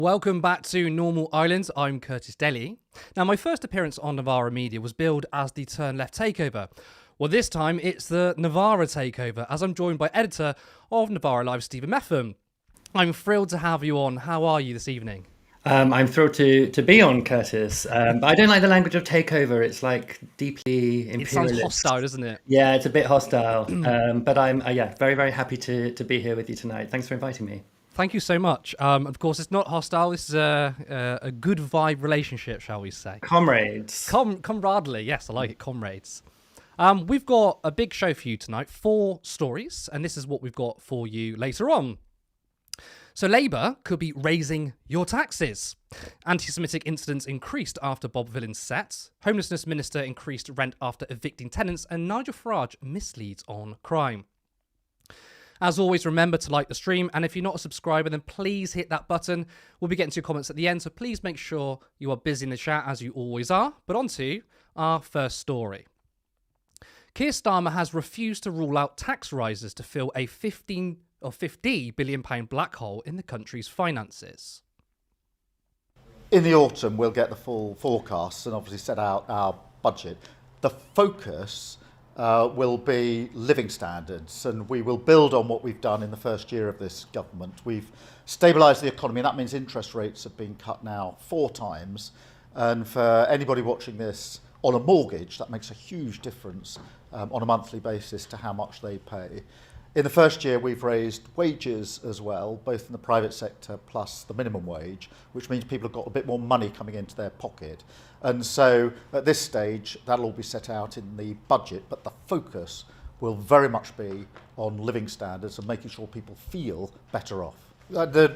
Welcome back to Normal Islands. I'm Curtis Daly. Now, my first appearance on Navarra Media was billed as the Turn Left Takeover. Well, this time it's the Navarra Takeover, as I'm joined by editor of Navarra Live, Stephen Metham. I'm thrilled to have you on. How are you this evening? I'm thrilled to be on, Curtis. But I don't like the language of takeover. It's like deeply imperialist. It sounds hostile, doesn't it? Yeah, it's a bit hostile. But I'm very, very happy to be here with you tonight. Thanks for inviting me. Thank you so much. Of course, it's not hostile. This is a good vibe relationship, shall we say? Comrades. Comradely. Yes, I like it. Comrades. We've got a big show for you tonight. 4 stories, and this is what we've got for you later on. So Labour could be raising your taxes. Antisemitic incidents increased after Bob Vylan set. Homelessness Minister increased rent after evicting tenants. And Nigel Farage misleads on crime. As always, remember to like the stream. And if you're not a subscriber, then please hit that button. We'll be getting to your comments at the end. So please make sure you are busy in the chat as you always are. But on to our first story. Keir Starmer has refused to rule out tax rises to fill a £50 billion black hole in the country's finances. In the autumn, we'll get the full forecasts and obviously set out our budget. The focus will be living standards, and we will build on what we've done in the first year of this government. We've stabilised the economy, and that means interest rates have been cut now 4 times. And for anybody watching this on a mortgage, that makes a huge difference on a monthly basis to how much they pay. In the first year, we've raised wages as well, both in the private sector plus the minimum wage, which means people have got a bit more money coming into their pocket. And so at this stage, that'll all be set out in the budget, but the focus will very much be on living standards and making sure people feel better off.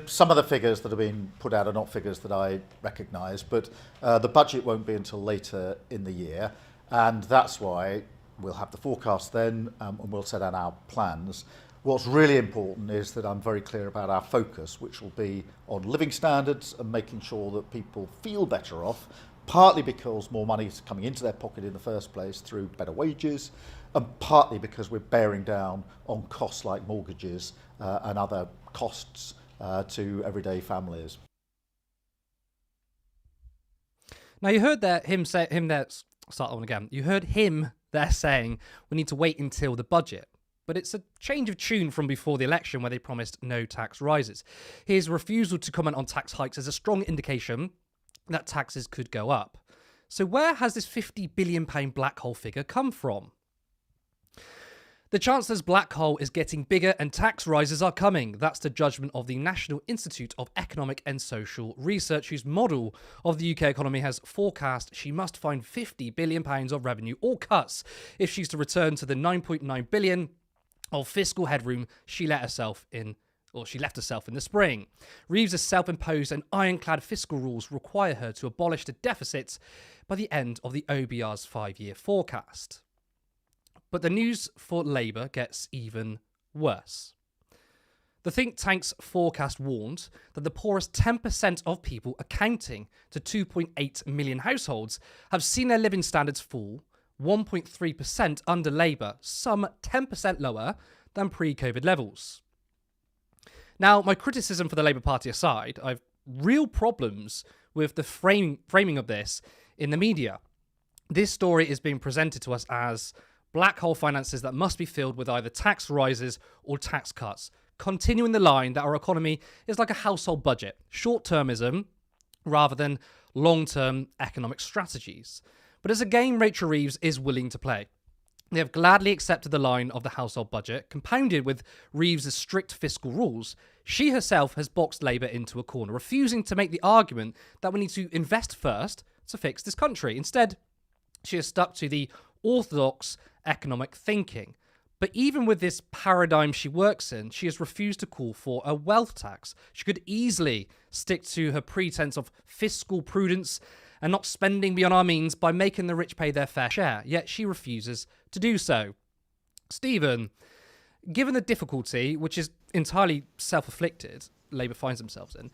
Some of the figures that have been put out are not figures that I recognise, but the budget won't be until later in the year, and that's why we'll have the forecast then, and we'll set out our plans. What's really important is that I'm very clear about our focus, which will be on living standards and making sure that people feel better off, partly because more money is coming into their pocket in the first place through better wages, and partly because we're bearing down on costs like mortgages and other costs to everyday families. Now you heard that start on again. You heard him there saying we need to wait until the budget. But it's a change of tune from before the election where they promised no tax rises. His refusal to comment on tax hikes is a strong indication that taxes could go up. So where has this £50 billion black hole figure come from? The Chancellor's black hole is getting bigger and tax rises are coming. That's the judgment of the National Institute of Economic and Social Research, whose model of the UK economy has forecast she must find £50 billion of revenue or cuts if she's to return to the £9.9 billion of fiscal headroom she left herself in the spring. Reeves' self-imposed and ironclad fiscal rules require her to abolish the deficits by the end of the OBR's 5-year forecast. But the news for Labour gets even worse. The think tank's forecast warned that the poorest 10% of people, accounting to 2.8 million households, have seen their living standards fall 1.3% under Labour, some 10% lower than pre-COVID levels. Now, my criticism for the Labour Party aside, I've real problems with the framing of this in the media. This story is being presented to us as black hole finances that must be filled with either tax rises or tax cuts, continuing the line that our economy is like a household budget, short-termism rather than long-term economic strategies. But it's a game Rachel Reeves is willing to play. They have gladly accepted the line of the household budget, compounded with Reeves' strict fiscal rules. She herself has boxed Labour into a corner, refusing to make the argument that we need to invest first to fix this country. Instead, she has stuck to the orthodox economic thinking. But even with this paradigm she works in, she has refused to call for a wealth tax. She could easily stick to her pretense of fiscal prudence and not spending beyond our means by making the rich pay their fair share, yet she refuses to do so. Stephen, given the difficulty, which is entirely self-afflicted, Labour finds themselves in,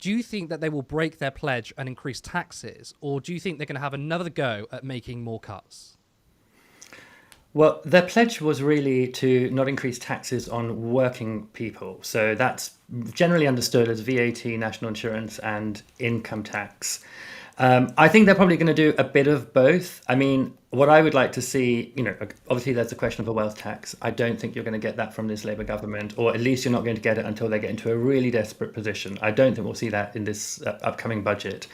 do you think that they will break their pledge and increase taxes, or do you think they're going to have another go at making more cuts? Well, their pledge was really to not increase taxes on working people. So that's generally understood as VAT, national insurance, and income tax. I think they're probably going to do a bit of both. I mean, what I would like to see, obviously there's the question of a wealth tax. I don't think you're going to get that from this Labour government, or at least you're not going to get it until they get into a really desperate position. I don't think we'll see that in this upcoming budget.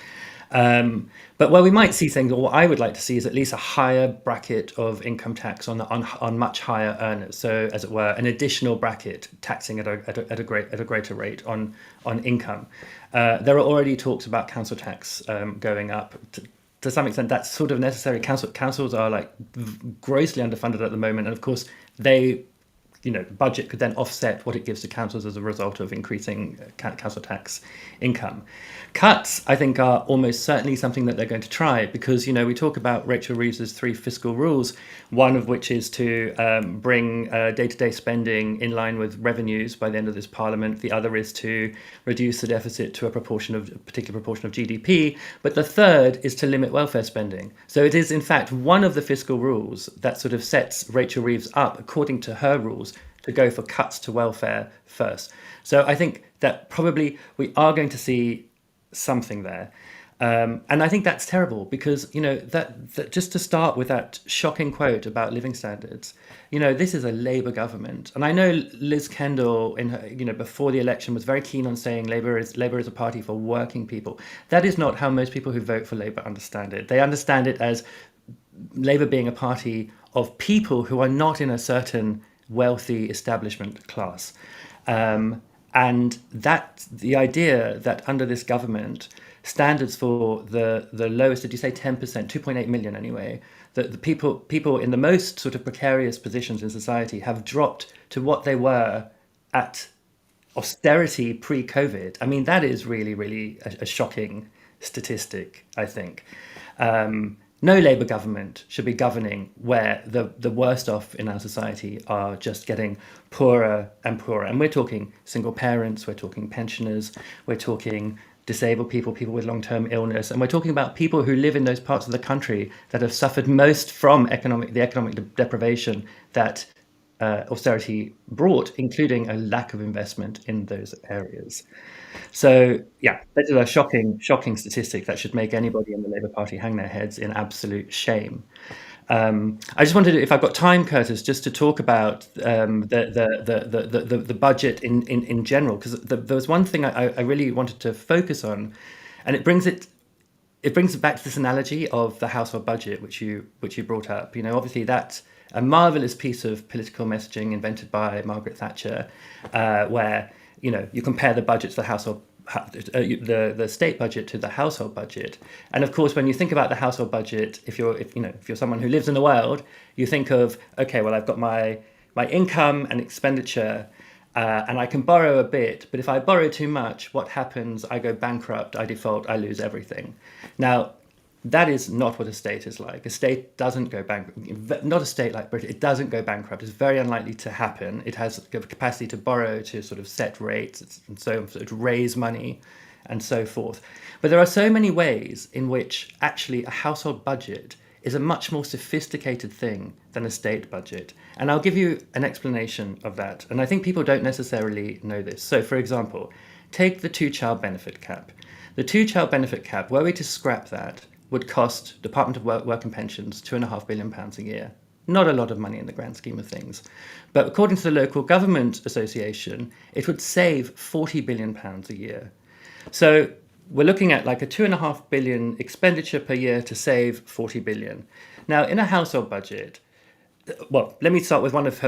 But where we might see things, or what I would like to see, is at least a higher bracket of income tax on much higher earners. So, as it were, an additional bracket taxing at a greater rate on income. There are already talks about council tax going up. To some extent, that's sort of necessary. Councils are like grossly underfunded at the moment, and of course, budget could then offset what it gives to councils as a result of increasing council tax income. Cuts, I think, are almost certainly something that they're going to try because, we talk about Rachel Reeves's 3 fiscal rules, one of which is to bring day-to-day spending in line with revenues by the end of this parliament. The other is to reduce the deficit to a particular proportion of GDP. But the third is to limit welfare spending. So it is, in fact, one of the fiscal rules that sort of sets Rachel Reeves up, according to her rules, to go for cuts to welfare first. So I think that probably we are going to see something there. And I think that's terrible because, that just to start with that shocking quote about living standards, this is a Labour government. And I know Liz Kendall, in her, before the election, was very keen on saying Labour is a party for working people. That is not how most people who vote for Labour understand it. They understand it as Labour being a party of people who are not in a certain wealthy establishment class. And that the idea that under this government, standards for the lowest, did you say 10%, 2.8 million anyway, that the people in the most sort of precarious positions in society have dropped to what they were at austerity pre-COVID. I mean, that is really, really a shocking statistic, I think. No Labour government should be governing where the worst off in our society are just getting poorer and poorer. And we're talking single parents, we're talking pensioners, we're talking disabled people with long-term illness, and we're talking about people who live in those parts of the country that have suffered most from the economic deprivation that austerity brought, including a lack of investment in those areas. So, yeah, that is a shocking statistic that should make anybody in the Labour Party hang their heads in absolute shame. I just wanted, if I've got time, Curtis, just to talk about the budget in general, because there was one thing I really wanted to focus on, and it brings it back to this analogy of the household budget, which you brought up. Obviously that's a marvelous piece of political messaging invented by Margaret Thatcher, where you compare the budget to the household, the state budget to the household budget. And of course, when you think about the household budget, if you're someone who lives in the world, you think of, okay, well, I've got my income and expenditure, and I can borrow a bit, but if I borrow too much, what happens? I go bankrupt, I default, I lose everything. Now, that is not what a state is like. A state doesn't go bankrupt. Not a state like Britain. It doesn't go bankrupt. It's very unlikely to happen. It has the capacity to borrow, to sort of set rates, and so to raise money, and so forth. But there are so many ways in which actually a household budget is a much more sophisticated thing than a state budget. And I'll give you an explanation of that. And I think people don't necessarily know this. So, for example, take the 2-child benefit cap. The 2-child benefit cap, were we to scrap that, would cost Department of Work and Pensions £2.5 billion a year. Not a lot of money in the grand scheme of things. But according to the Local Government Association, it would save £40 billion a year. So we're looking at like a £2.5 billion expenditure per year to save 40 billion. Now, in a household budget, well, let me start with one of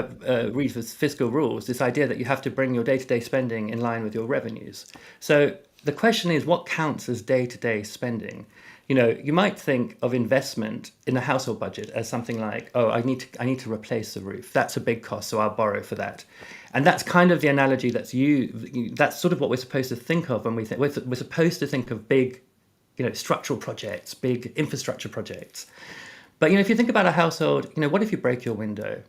Reeves' fiscal rules, this idea that you have to bring your day-to-day spending in line with your revenues. So the question is, what counts as day-to-day spending? You might think of investment in a household budget as something like, oh, I need to replace the roof. That's a big cost, so I'll borrow for that. And that's kind of the analogy that's used. That's sort of what we're supposed to think of when we think. We're supposed to think of big, structural projects, big infrastructure projects. But if you think about a household, what if you break your window?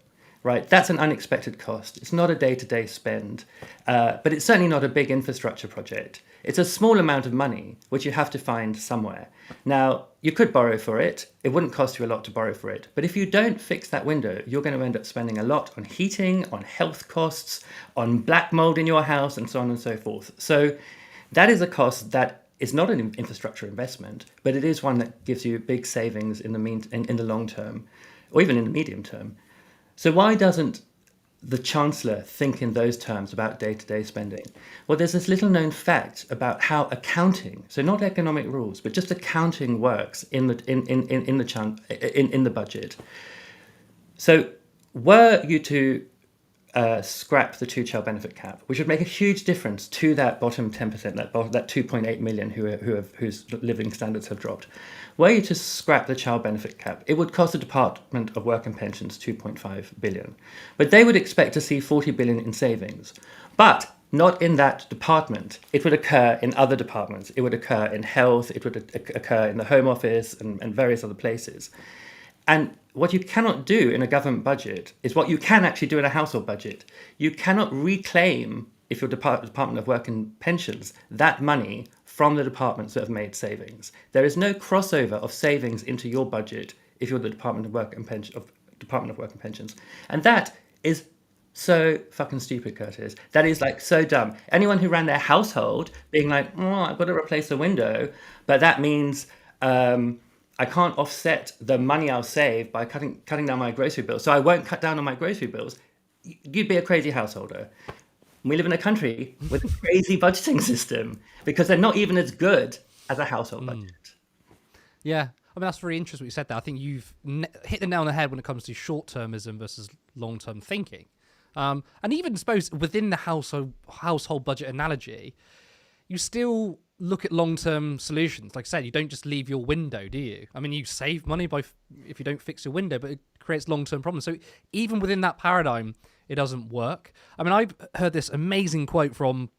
right? That's an unexpected cost. It's not a day-to-day spend, but it's certainly not a big infrastructure project. It's a small amount of money, which you have to find somewhere. Now, you could borrow for it. It wouldn't cost you a lot to borrow for it. But if you don't fix that window, you're going to end up spending a lot on heating, on health costs, on black mold in your house, and so on and so forth. So that is a cost that is not an infrastructure investment, but it is one that gives you big savings in the long term, or even in the medium term. So why doesn't the Chancellor think in those terms about day-to-day spending? Well, there's this little known fact about how accounting, so not economic rules, but just accounting works in the budget. So were you to scrap the two-child benefit cap, which would make a huge difference to that bottom 10%, that 2.8 million whose living standards have dropped. Were you to scrap the child benefit cap, it would cost the Department of Work and Pensions 2.5 billion. But they would expect to see 40 billion in savings. But not in that department. It would occur in other departments. It would occur in health, it would occur in the Home Office and various other places. And what you cannot do in a government budget is what you can actually do in a household budget. You cannot reclaim, if you're Department of Work and Pensions, that money from the departments that have made savings. There is no crossover of savings into your budget if you're the Department of Work and Pensions. And that is so fucking stupid, Curtis. That is like so dumb. Anyone who ran their household being like, oh, I've got to replace a window, but that means I can't offset the money I'll save by cutting down my grocery bills, so I won't cut down on my grocery bills. You'd be a crazy householder. We live in a country with a crazy budgeting system because they're not even as good as a household budget. Yeah, I mean, that's very interesting what you said there. I think you've hit the nail on the head when it comes to short-termism versus long-term thinking. And even suppose within the household budget analogy, you still look at long-term solutions. Like I said, you don't just leave your window, do you? I mean, you save money if you don't fix your window, but it creates long-term problems. So even within that paradigm, it doesn't work. I mean, I've heard this amazing quote from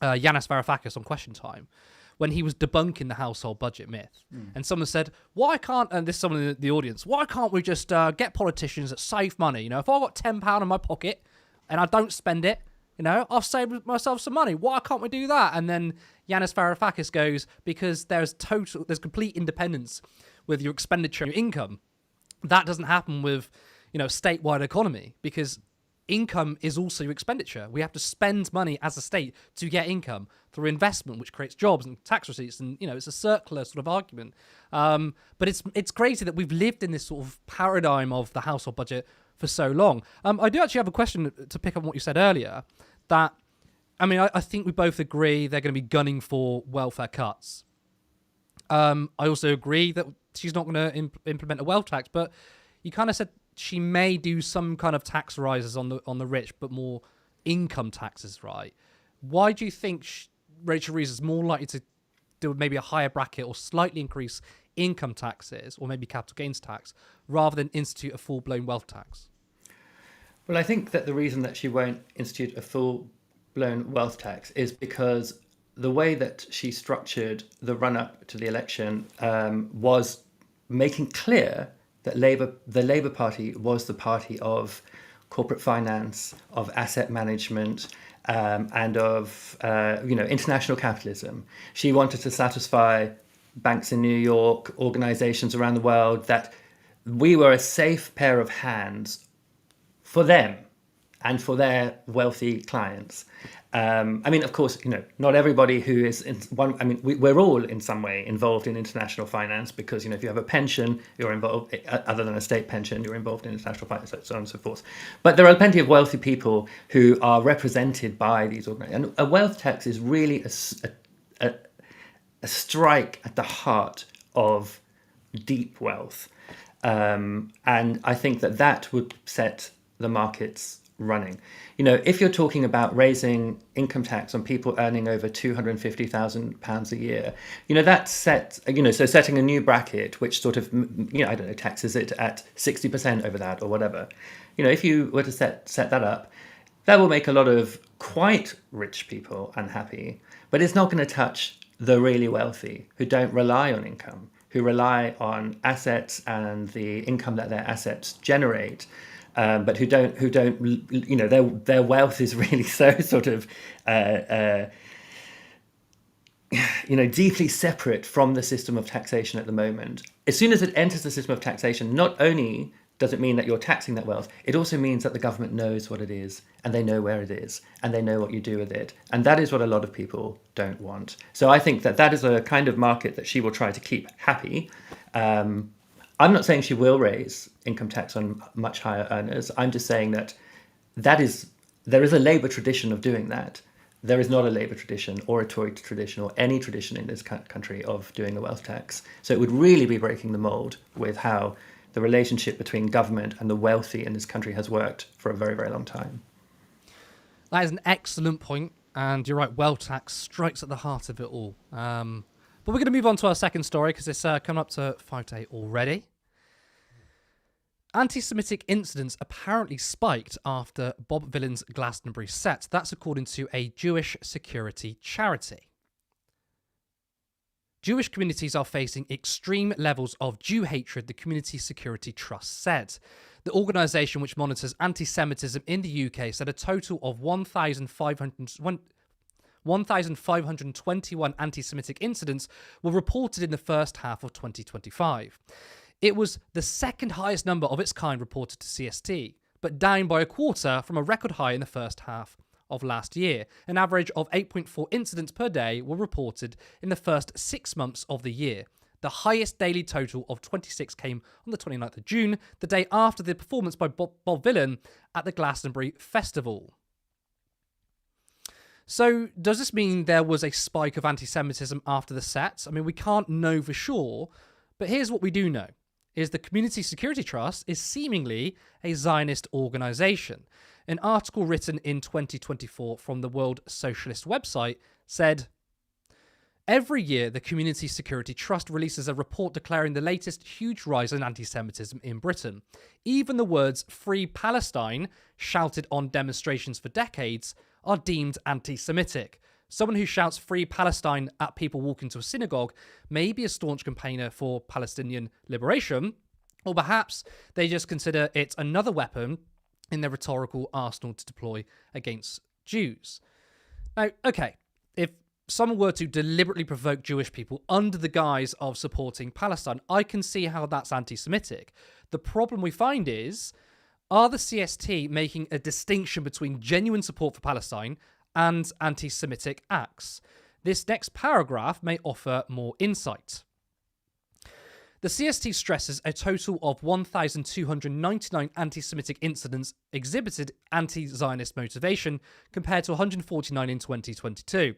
Yanis Varoufakis on Question Time when he was debunking the household budget myth. And someone said, why can't, and this is someone in the audience, why can't we just get politicians that save money? You know, if I've got £10 in my pocket and I don't spend it, you know, I'll save myself some money. Why can't we do that? And then Yanis Varoufakis goes, because there's complete independence with your expenditure and your income. That doesn't happen with, you know, statewide economy, because income is also your expenditure. We have to spend money as a state to get income through investment, which creates jobs and tax receipts. And, you know, it's a circular sort of argument. But it's crazy that we've lived in this sort of paradigm of the household budget for so long. I do actually have a question to pick up on what you said earlier, that, I mean, I think we both agree they're going to be gunning for welfare cuts. I also agree that she's not going to implement a wealth tax, but you kind of said she may do some kind of tax rises on the rich, but more income taxes, right? Why do you think Rachel Reeves is more likely to do maybe a higher bracket or slightly increase income taxes, or maybe capital gains tax, rather than institute a full-blown wealth tax? Well, I think that the reason that she won't institute a full-blown wealth tax is because the way that she structured the run-up to the election was making clear that the Labour Party was the party of corporate finance, of asset management, and of international capitalism. She wanted to satisfy banks in New York, organizations around the world, that we were a safe pair of hands for them and for their wealthy clients. I mean, of course, you know, not everybody who is in one. I mean, we're all in some way involved in international finance, because, you know, if you have a pension, you're involved. Other than a state pension, you're involved in international finance, so on and so forth. But there are plenty of wealthy people who are represented by these organizations. And a wealth tax is really a strike at the heart of deep wealth, and I think that would set the markets running. You know, if you're talking about raising income tax on people earning over £250,000 a year, you know, that's so setting a new bracket which sort of, you know, I don't know, taxes it at 60% over that or whatever. You know, if you were to set that up, that will make a lot of quite rich people unhappy, but it's not going to touch the really wealthy who don't rely on income, who rely on assets and the income that their assets generate. but who don't, you know, their wealth is really so sort of, you know, deeply separate from the system of taxation at the moment. As soon as it enters the system of taxation, not only does it mean that you're taxing that wealth, it also means that the government knows what it is, and they know where it is, and they know what you do with it. And that is what a lot of people don't want. So I think that that is a kind of market that she will try to keep happy. I'm not saying she will raise income tax on much higher earners. I'm just saying that there is a Labour tradition of doing that. There is not a Labour tradition or a Tory tradition or any tradition in this country of doing a wealth tax. So it would really be breaking the mould with how the relationship between government and the wealthy in this country has worked for a very, very long time. That is an excellent point, and you're right, wealth tax strikes at the heart of it all. But we're going to move on to our second story because it's come up to 5 to 8 already. Anti-Semitic incidents apparently spiked after Bob Vylan's Glastonbury set. That's according to a Jewish security charity. Jewish communities are facing extreme levels of Jew hatred, the Community Security Trust said. The organisation, which monitors anti-Semitism in the UK, said a total of 1,521 anti-Semitic incidents were reported in the first half of 2025. It was the second highest number of its kind reported to CST, but down by a quarter from a record high in the first half of last year. An average of 8.4 incidents per day were reported in the first 6 months of the year. The highest daily total of 26 came on the 29th of June, the day after the performance by Bob Vylan at the Glastonbury Festival. So, does this mean there was a spike of anti-Semitism after the set? I mean, we can't know for sure, but here's what we do know. Is the Community Security Trust is seemingly a Zionist organisation. An article written in 2024 from the World Socialist website said, every year the Community Security Trust releases a report declaring the latest huge rise in anti-Semitism in Britain. Even the words Free Palestine, shouted on demonstrations for decades, are deemed anti-Semitic. Someone who shouts Free Palestine at people walking to a synagogue may be a staunch campaigner for Palestinian liberation, or perhaps they just consider it another weapon in their rhetorical arsenal to deploy against Jews. Now, okay, if someone were to deliberately provoke Jewish people under the guise of supporting Palestine, I can see how that's anti-Semitic. The problem we find is, are the CST making a distinction between genuine support for Palestine and anti-Semitic acts? This next paragraph may offer more insight. The CST stresses a total of 1,299 anti-Semitic incidents exhibited anti-Zionist motivation compared to 149 in 2022.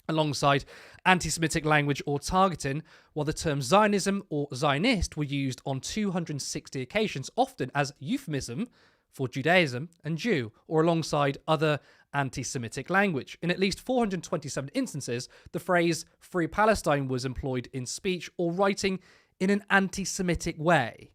Alongside anti-Semitic language or targeting, while the terms Zionism or Zionist were used on 260 occasions, often as euphemism for Judaism and Jew, or alongside other anti-Semitic language. In at least 427 instances, the phrase Free Palestine was employed in speech or writing in an anti-Semitic way.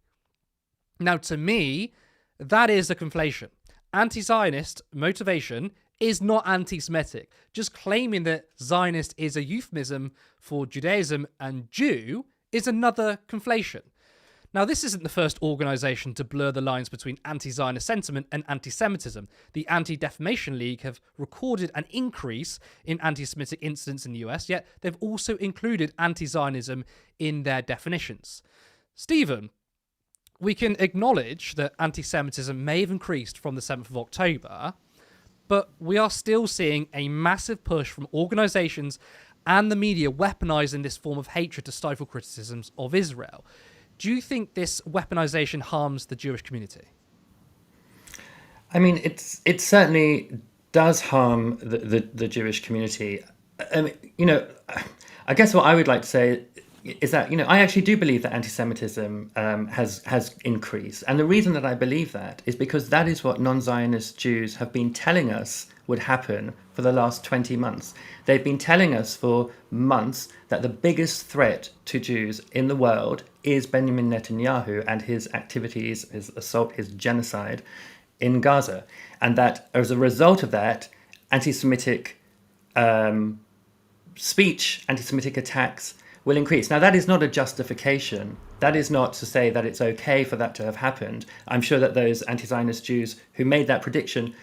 Now, to me, that is a conflation. Anti-Zionist motivation is not anti-Semitic. Just claiming that Zionist is a euphemism for Judaism and Jew is another conflation. Now, this isn't the first organisation to blur the lines between anti-Zionist sentiment and anti-Semitism. The Anti-Defamation League have recorded an increase in anti-Semitic incidents in the US, yet they've also included anti-Zionism in their definitions. Stephen, we can acknowledge that anti-Semitism may have increased from the 7th of October, but we are still seeing a massive push from organisations and the media weaponising this form of hatred to stifle criticisms of Israel. Do you think this weaponization harms the Jewish community? I mean, it certainly does harm the Jewish community. I mean, you know, I guess what I would like to say is that, you know, I actually do believe that anti-Semitism has increased. And the reason that I believe that is because that is what non-Zionist Jews have been telling us would happen for the last 20 months. They've been telling us for months that the biggest threat to Jews in the world is Benjamin Netanyahu and his activities, his assault, his genocide in Gaza. And that as a result of that, anti-Semitic speech, anti-Semitic attacks will increase. Now, that is not a justification. That is not to say that it's okay for that to have happened. I'm sure that those anti-Zionist Jews who made that prediction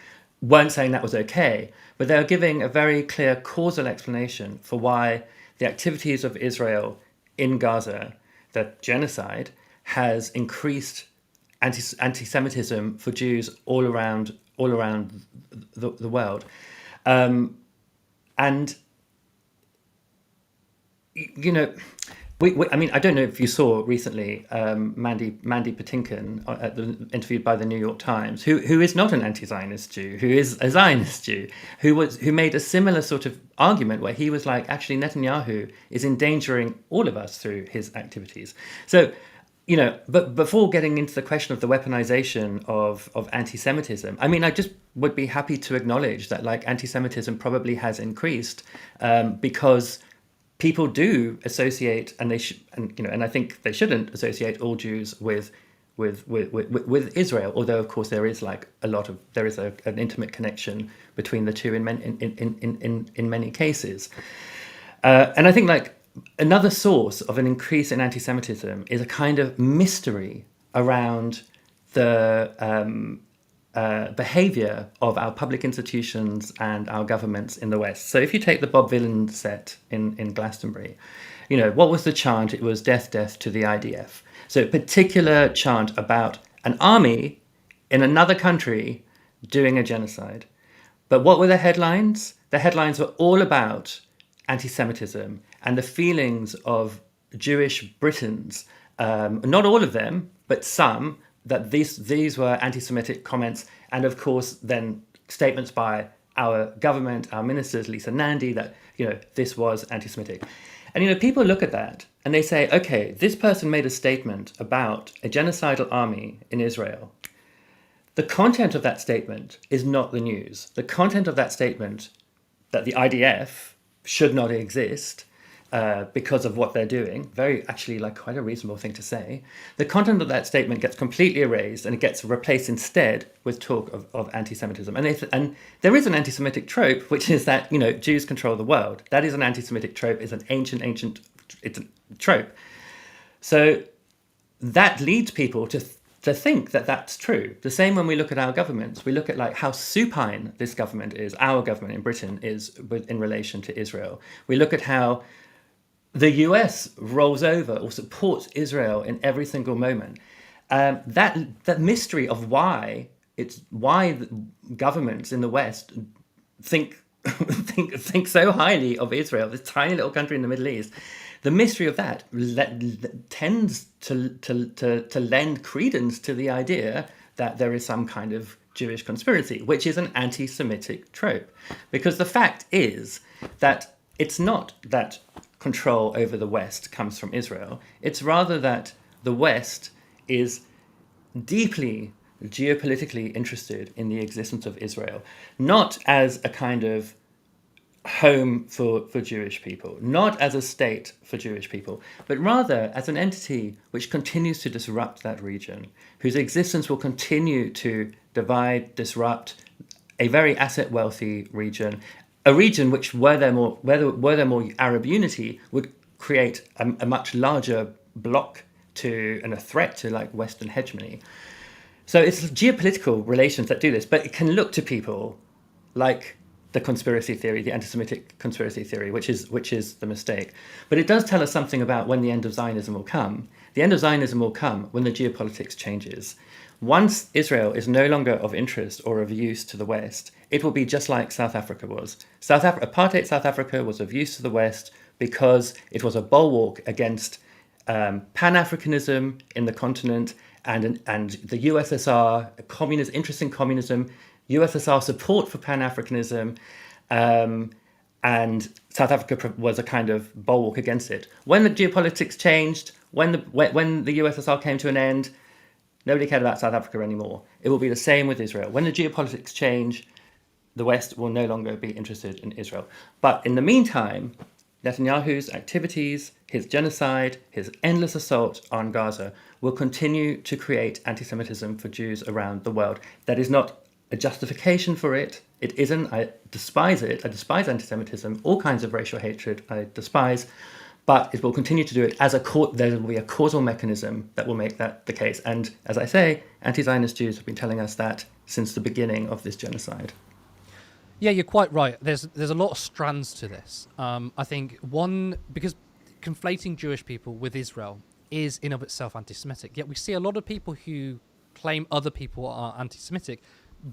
weren't saying that was okay, but they're giving a very clear causal explanation for why the activities of Israel in Gaza, the genocide, has increased anti-Semitism for Jews all around the world. And you know, I mean, I don't know if you saw recently Mandy Patinkin interviewed by the New York Times, who is not an anti-Zionist Jew, who is a Zionist Jew, who made a similar sort of argument where he was like, actually, Netanyahu is endangering all of us through his activities. So, you know, but before getting into the question of the weaponization of anti-Semitism, I mean, I just would be happy to acknowledge that like anti-Semitism probably has increased because people do associate, and and I think they shouldn't associate all Jews with Israel. Although of course there is an intimate connection between the two in many cases. And I think like another source of an increase in anti-Semitism is a kind of mystery around the behavior of our public institutions and our governments in the West. So if you take the Bob Vylan set in Glastonbury, you know, what was the chant? It was death, death to the IDF. So a particular chant about an army in another country doing a genocide. But what were the headlines? The headlines were all about anti-Semitism and the feelings of Jewish Britons, not all of them, but some, that these were anti-Semitic comments, and of course then statements by our government, our ministers, Lisa Nandy, that, you know, this was anti-Semitic. And, you know, people look at that and they say, okay, this person made a statement about a genocidal army in Israel. The content of that statement is not the news. The content of that statement, that the IDF should not exist, because of what they're doing, actually like quite a reasonable thing to say. The content of that statement gets completely erased and it gets replaced instead with talk of anti-Semitism. And there is an anti-Semitic trope, which is that, you know, Jews control the world. That is an anti-Semitic trope, it's an ancient it's a trope. So that leads people to think that that's true. The same when we look at our governments, we look at like how supine this government is, our government in Britain is in relation to Israel. We look at how the US rolls over or supports Israel in every single moment. That mystery of why the governments in the West think so highly of Israel, this tiny little country in the Middle East, the mystery of that tends to lend credence to the idea that there is some kind of Jewish conspiracy, which is an anti-Semitic trope. Because the fact is that it's not that control over the West comes from Israel. It's rather that the West is deeply geopolitically interested in the existence of Israel, not as a kind of home for Jewish people, not as a state for Jewish people, but rather as an entity which continues to disrupt that region, whose existence will continue to divide, disrupt a very asset-wealthy region, a region which, were there more Arab unity, would create a much larger bloc and a threat to like Western hegemony. So it's geopolitical relations that do this, but it can look to people like the conspiracy theory, the anti-Semitic conspiracy theory, which is the mistake. But it does tell us something about when the end of Zionism will come. The end of Zionism will come when the geopolitics changes. Once Israel is no longer of interest or of use to the West, it will be just like South Africa was. Apartheid South Africa was of use to the West because it was a bulwark against Pan-Africanism in the continent and the USSR, interest in communism, USSR support for Pan-Africanism, and South Africa was a kind of bulwark against it. When the geopolitics changed, when the USSR came to an end, nobody cared about South Africa anymore. It will be the same with Israel. When the geopolitics change, the West will no longer be interested in Israel. But in the meantime, Netanyahu's activities, his genocide, his endless assault on Gaza will continue to create anti-Semitism for Jews around the world. That is not a justification for it. It isn't. I despise it. I despise anti-Semitism, all kinds of racial hatred I despise. but it will continue to do it as there will be a causal mechanism that will make that the case. And as I say, anti-Zionist Jews have been telling us that since the beginning of this genocide. Yeah, you're quite right. There's a lot of strands to this. I think because conflating Jewish people with Israel is in of itself anti-Semitic. Yet we see a lot of people who claim other people are anti-Semitic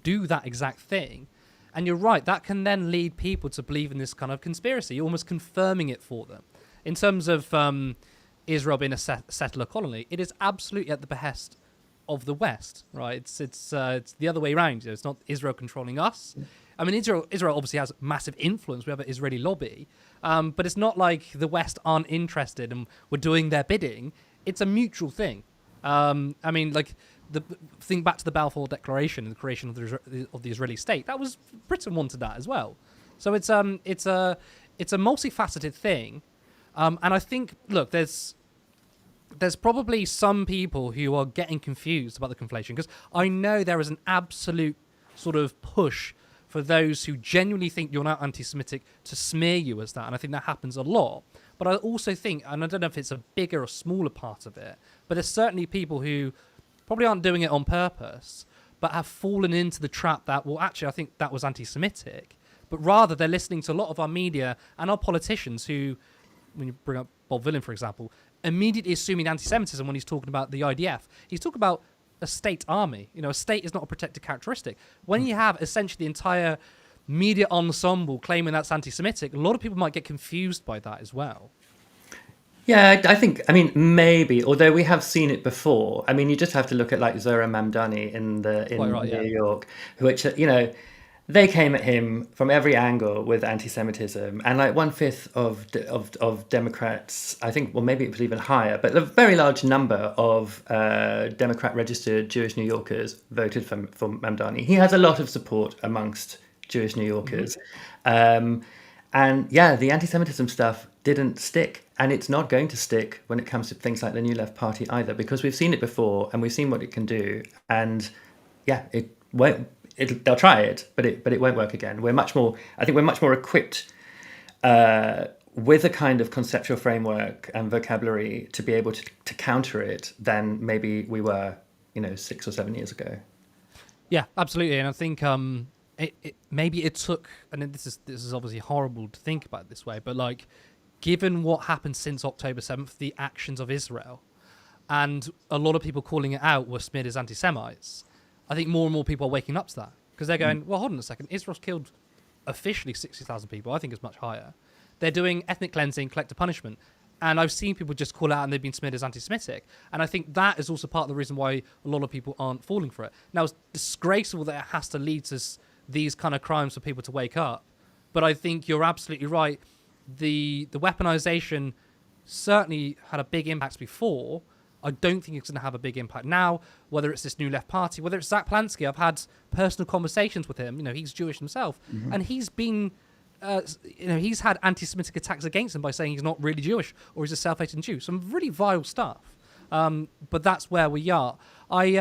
do that exact thing. And you're right, that can then lead people to believe in this kind of conspiracy, almost confirming it for them. In terms of Israel being a settler colony, it is absolutely at the behest of the West, right? It's the other way around. It's not Israel controlling us. I mean, Israel obviously has massive influence. We have an Israeli lobby, but it's not like the West aren't interested and we're doing their bidding. It's a mutual thing. I mean, like think back to the Balfour Declaration and the creation of the Israeli state. That was Britain wanted that as well. So it's a multifaceted thing, and I think there's probably some people who are getting confused about the conflation, because I know there is an absolute sort of push for those who genuinely think you're not anti-Semitic to smear you as that, and I think that happens a lot. But I also think, and I don't know if it's a bigger or smaller part of it, but there's certainly people who probably aren't doing it on purpose, but have fallen into the trap that, well, actually, I think that was anti-Semitic. But rather, they're listening to a lot of our media and our politicians who, when you bring up Bob Vylan, for example, immediately assuming anti-Semitism when he's talking about the IDF. He's talking about a state army. You know, a state is not a protected characteristic. When you have essentially the entire media ensemble claiming that's anti-Semitic, a lot of people might get confused by that as well. Yeah, I mean, maybe, although we have seen it before. I mean, you just have to look at like Zohran Mamdani in New York, which, you know, they came at him from every angle with anti-Semitism, and like 1/5 of Democrats, I think, well, maybe it was even higher, but a very large number of Democrat-registered Jewish New Yorkers voted for Mamdani. He has a lot of support amongst Jewish New Yorkers, and yeah, the anti-Semitism stuff didn't stick, and it's not going to stick when it comes to things like the New Left Party either, because we've seen it before and we've seen what it can do, and yeah, it won't. They'll try it, but it won't work again. I think we're much more equipped with a kind of conceptual framework and vocabulary to be able to counter it than maybe we were, 6 or 7 years ago. Yeah, absolutely, and I think maybe it took, and this is obviously horrible to think about it this way, but like, given what happened since October 7th, the actions of Israel, and a lot of people calling it out were smeared as anti-Semites, I think more and more people are waking up to that, because they're going, well, hold on a second, Israel's killed officially 60,000 people. I think it's much higher. They're doing ethnic cleansing, collective punishment, and I've seen people just call out and they've been smeared as anti-Semitic, and I think that is also part of the reason why a lot of people aren't falling for it. Now, it's disgraceful that it has to lead to these kind of crimes for people to wake up, but I think you're absolutely right. The weaponization certainly had a big impact before. I don't think it's going to have a big impact now, whether it's this New Left Party, whether it's Zach Plansky. I've had personal conversations with him. He's Jewish himself, and he's been, he's had anti-Semitic attacks against him by saying he's not really Jewish or he's a self-hating Jew. Some really vile stuff. But that's where we are. I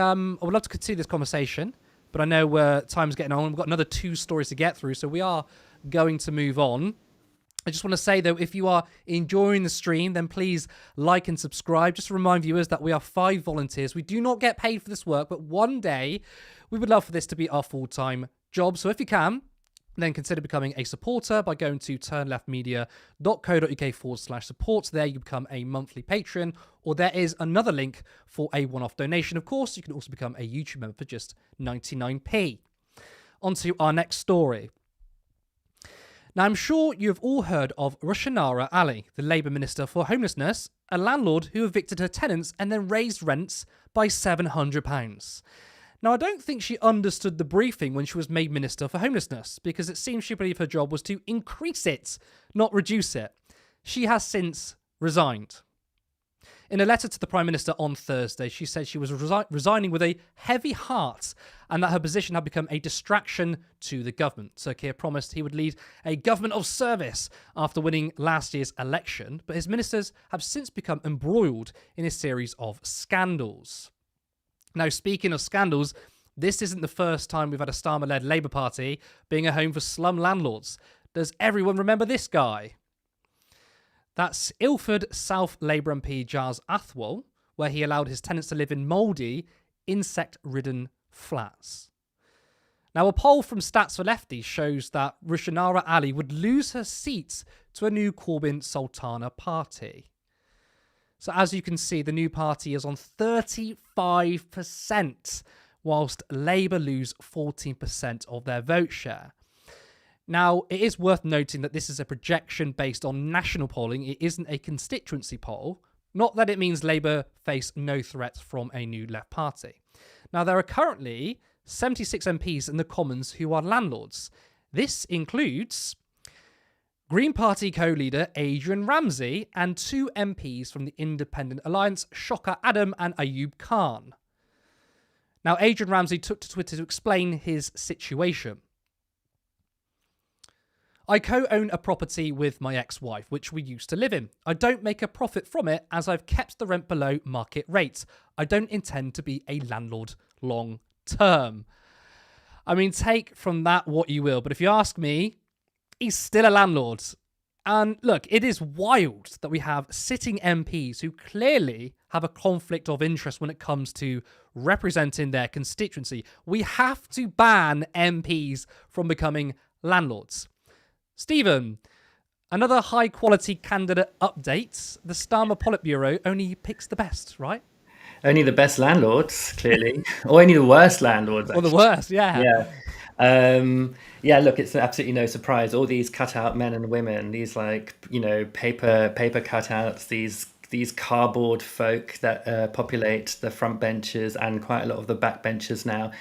would love to continue this conversation, but I know time's getting on. We've got another 2 stories to get through, so we are going to move on. I just want to say, though, if you are enjoying the stream, then please like and subscribe. Just to remind viewers that we are 5 volunteers. We do not get paid for this work, but one day we would love for this to be our full-time job. So if you can, then consider becoming a supporter by going to turnleftmedia.co.uk/support. There you become a monthly patron, or there is another link for a one-off donation. Of course, you can also become a YouTube member for just 99p. On to our next story. Now, I'm sure you've all heard of Rushanara Ali, the Labour Minister for Homelessness, a landlord who evicted her tenants and then raised rents by £700. Now, I don't think she understood the briefing when she was made Minister for Homelessness, because it seems she believed her job was to increase it, not reduce it. She has since resigned. In a letter to the Prime Minister on Thursday, she said she was resigning with a heavy heart and that her position had become a distraction to the government. Sir Keir promised he would lead a government of service after winning last year's election, but his ministers have since become embroiled in a series of scandals. Now, speaking of scandals, this isn't the first time we've had a Starmer-led Labour Party being a home for slum landlords. Does everyone remember this guy? That's Ilford South Labour MP Giles Athwal, where he allowed his tenants to live in mouldy, insect-ridden flats. Now, a poll from Stats for Lefties shows that Rushanara Ali would lose her seat to a new Corbyn Sultana party. So as you can see, the new party is on 35%, whilst Labour lose 14% of their vote share. Now, it is worth noting that this is a projection based on national polling. It isn't a constituency poll. Not that it means Labour face no threats from a new left party. Now, there are currently 76 MPs in the Commons who are landlords. This includes Green Party co-leader Adrian Ramsey and 2 MPs from the Independent Alliance, Shoka Adam and Ayub Khan. Now, Adrian Ramsey took to Twitter to explain his situation. I co-own a property with my ex-wife, which we used to live in. I don't make a profit from it as I've kept the rent below market rate. I don't intend to be a landlord long term. I mean, take from that what you will, but if you ask me, he's still a landlord. And look, it is wild that we have sitting MPs who clearly have a conflict of interest when it comes to representing their constituency. We have to ban MPs from becoming landlords. Stephen, another high-quality candidate update. The Starmer Politburo only picks the best, right? Only the best landlords, clearly, or only the worst landlords. Or the worst, yeah. Yeah, look, it's absolutely no surprise. All these cutout men and women, these paper cutouts, these cardboard folk that populate the front benches and quite a lot of the back benches now.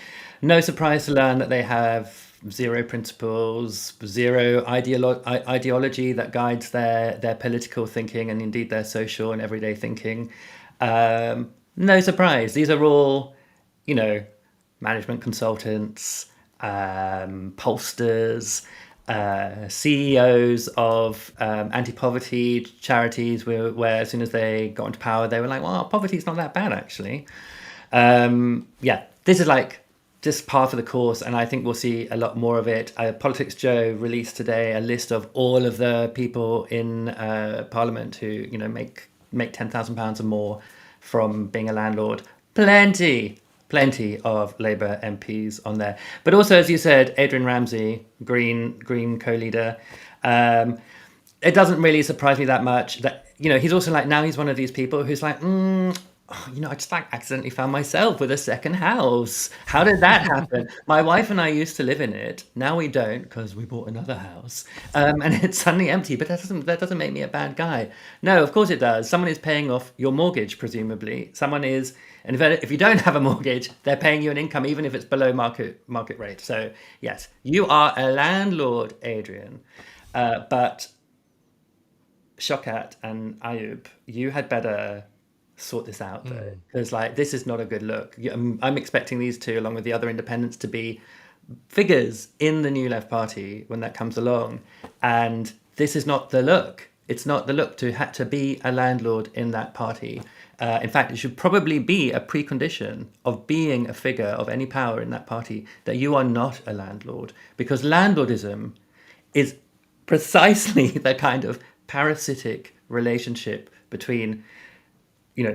No surprise to learn that they have zero principles, zero ideology that guides their political thinking and indeed their social and everyday thinking. No surprise. These are all, management consultants, pollsters, CEOs of anti-poverty charities where as soon as they got into power, they were like, well, poverty's not that bad, actually. This is just par for the course, and I think we'll see a lot more of it. Politics Joe released today a list of all of the people in Parliament who, make £10,000 or more from being a landlord. Plenty of Labour MPs on there. But also, as you said, Adrian Ramsey, Green co-leader. It doesn't really surprise me that much that, he's also now he's one of these people who's like, I just accidentally found myself with a second house. How did that happen? My wife and I used to live in it. Now we don't because we bought another house, and it's suddenly empty. But that doesn't make me a bad guy. No, of course it does. Someone is paying off your mortgage, presumably. Someone is, and if you don't have a mortgage, they're paying you an income, even if it's below market rate. So yes, you are a landlord, Adrian, but Shokat and Ayub, you had better sort this out though, because this is not a good look. I'm expecting these two, along with the other independents, to be figures in the New Left Party when that comes along, and this is not the look. It's not the look to be a landlord in that party. In fact, it should probably be a precondition of being a figure of any power in that party that you are not a landlord, because landlordism is precisely the kind of parasitic relationship between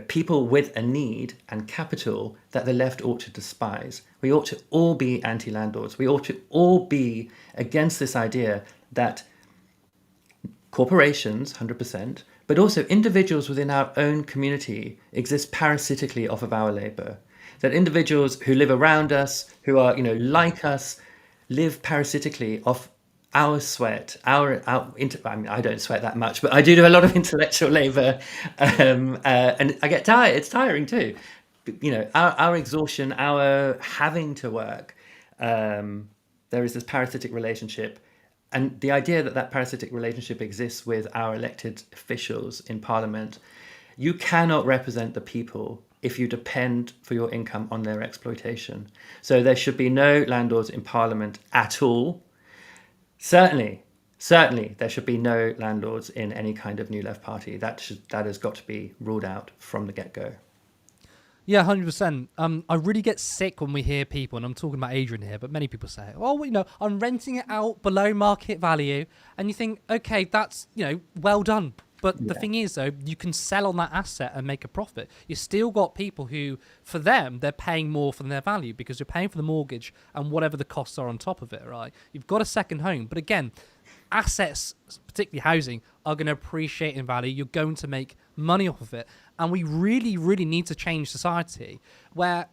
people with a need and capital that the left ought to despise. We ought to all be anti-landlords. We ought to all be against this idea that corporations, 100%, but also individuals within our own community exist parasitically off of our labour. That individuals who live around us, who are, like us, live parasitically off our sweat, I don't sweat that much, but I do a lot of intellectual labour, and I get tired. It's tiring too. Our exhaustion, our having to work. There is this parasitic relationship, and the idea that parasitic relationship exists with our elected officials in Parliament. You cannot represent the people if you depend for your income on their exploitation. So there should be no landlords in Parliament at all. Certainly, there should be no landlords in any kind of New Left Party. That has got to be ruled out from the get-go. Yeah, 100%. I really get sick when we hear people, and I'm talking about Adrian here, but many people say, I'm renting it out below market value. And you think, okay, that's, well done. But the thing is, though, you can sell on that asset and make a profit. You still got people who, for them, they're paying more for their value because you're paying for the mortgage and whatever the costs are on top of it, right? You've got a second home. But again, assets, particularly housing, are going to appreciate in value. You're going to make money off of it. And we really, really need to change society where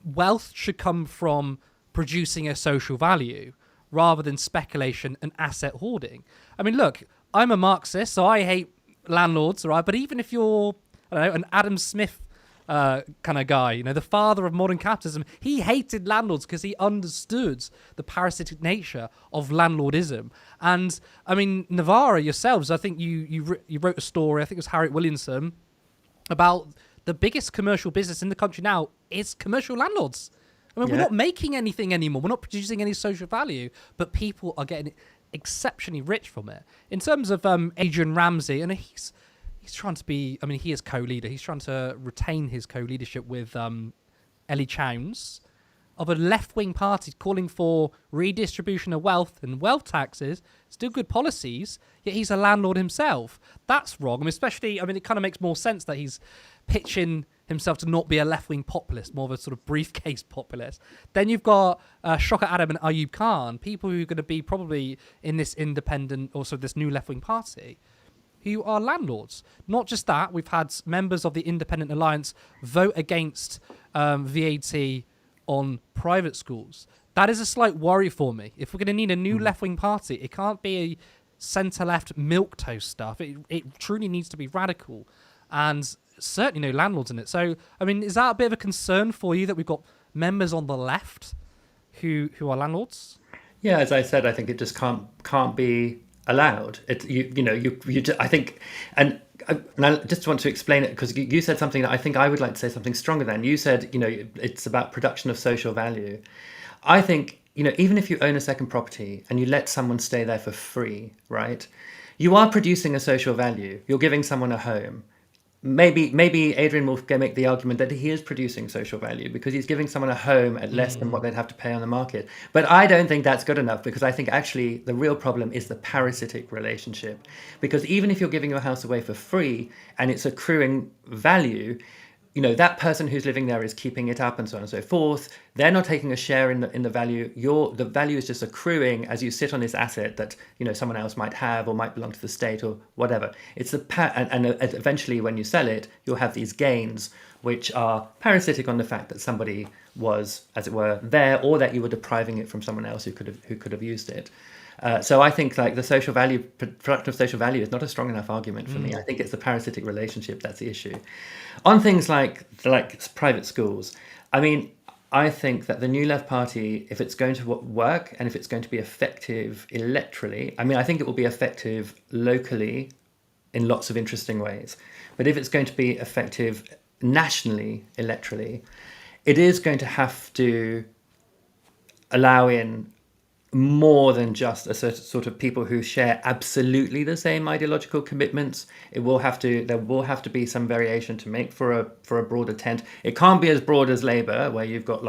wealth should come from producing a social value rather than speculation and asset hoarding. I mean, look, I'm a Marxist, so I hate landlords, right? But even if you're, I don't know, an Adam Smith kind of guy, the father of modern capitalism, he hated landlords because he understood the parasitic nature of landlordism. And I mean, Navarra yourselves, I think you wrote a story, I think it was Harriet Williamson, about the biggest commercial business in the country now is commercial landlords. I mean, we're not making anything anymore. We're not producing any social value, but people are getting exceptionally rich from it. In terms of Adrian Ramsey, and he's trying to be, I mean, he is co-leader. He's trying to retain his co-leadership with Ellie Chowns of a left-wing party calling for redistribution of wealth and wealth taxes, still good policies, yet he's a landlord himself. That's wrong. I mean, especially, I mean, it kind of makes more sense that he's pitching himself to not be a left-wing populist, more of a sort of briefcase populist. Then you've got Shokat Adam and Ayub Khan, people who are going to be probably in this independent, also this new left-wing party, who are landlords. Not just that, we've had members of the Independent Alliance vote against VAT on private schools. That is a slight worry for me. If we're going to need a new left-wing party, it can't be a centre-left milquetoast stuff. It truly needs to be radical. And certainly no landlords in it. So, I mean, is that a bit of a concern for you that we've got members on the left who are landlords? Yeah, as I said, I think it just can't be allowed. I think, and I just want to explain it because you said something that I think I would like to say something stronger than. You said, it's about production of social value. I think, even if you own a second property and you let someone stay there for free, right? You are producing a social value. You're giving someone a home. Maybe Adrian will make the argument that he is producing social value because he's giving someone a home at less than what they'd have to pay on the market. But I don't think that's good enough because I think actually the real problem is the parasitic relationship. Because even if you're giving your house away for free and it's accruing value, that person who's living there is keeping it up and so on and so forth. They're not taking a share in the value. The value is just accruing as you sit on this asset that someone else might have or might belong to the state or whatever. It's and eventually when you sell it, you'll have these gains which are parasitic on the fact that somebody was, as it were, there, or that you were depriving it from someone else who could have used it. So I think like the social value, production of social value is not a strong enough argument for me. I think it's the parasitic relationship that's the issue. On things like private schools, I mean, I think that the New Left Party, if it's going to work and if it's going to be effective electorally, I mean, I think it will be effective locally in lots of interesting ways. But if it's going to be effective nationally, electorally, it is going to have to allow in more than just a sort of people who share absolutely the same ideological commitments. There will have to be some variation to make for a broader tent. It can't be as broad as Labour, where you've got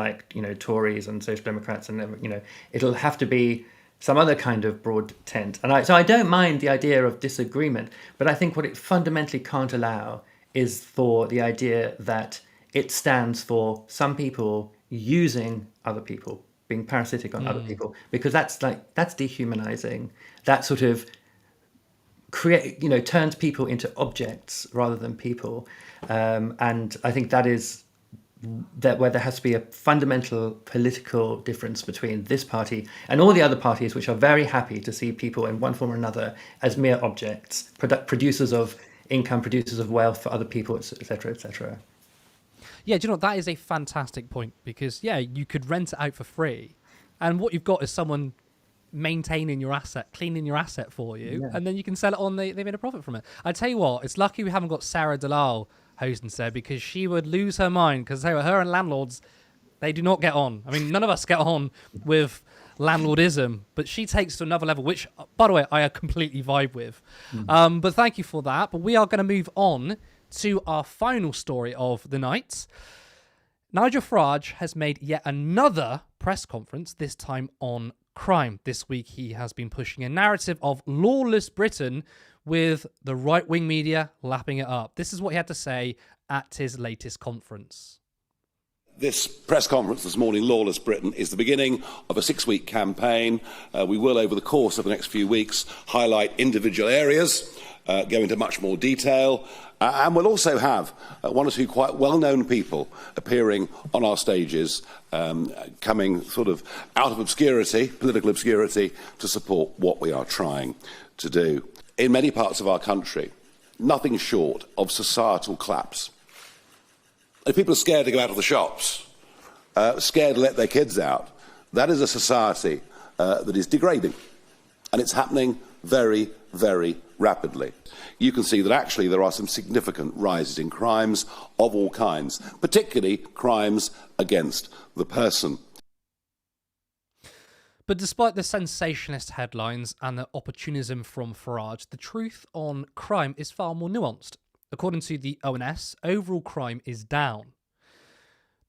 Tories and Social Democrats, and it'll have to be some other kind of broad tent. And I don't mind the idea of disagreement, but I think what it fundamentally can't allow is for the idea that it stands for some people using other people, being parasitic on other people, because that's dehumanizing. That sort of turns people into objects rather than people. And I think that is where there has to be a fundamental political difference between this party and all the other parties, which are very happy to see people in one form or another as mere objects, producers of income, producers of wealth for other people, etc., etc. Yeah, do you know, that is a fantastic point because, you could rent it out for free and what you've got is someone maintaining your asset, cleaning your asset for you, and then you can sell it on, they made a profit from it. I tell you what, it's lucky we haven't got Sarah Dalal hosting today because she would lose her mind because her and landlords, they do not get on. I mean, none of us get on with landlordism, but she takes to another level, which, by the way, I completely vibe with. But thank you for that. But we are going to move on to our final story of the night. Nigel Farage has made yet another press conference, this time on crime. This week, he has been pushing a narrative of lawless Britain with the right-wing media lapping it up. This is what he had to say at his latest conference. This press conference this morning, Lawless Britain, is the beginning of a 6-week campaign. We will, over the course of the next few weeks, highlight individual areas, go into much more detail, and we'll also have one or two quite well-known people appearing on our stages, coming sort of out of obscurity, political obscurity, to support what we are trying to do. In many parts of our country, nothing short of societal collapse. If people are scared to go out of the shops, scared to let their kids out, that is a society that is degrading. And it's happening very, very rapidly. You can see that actually there are some significant rises in crimes of all kinds, particularly crimes against the person. But despite the sensationalist headlines and the opportunism from Farage, the truth on crime is far more nuanced. According to the ONS, overall crime is down.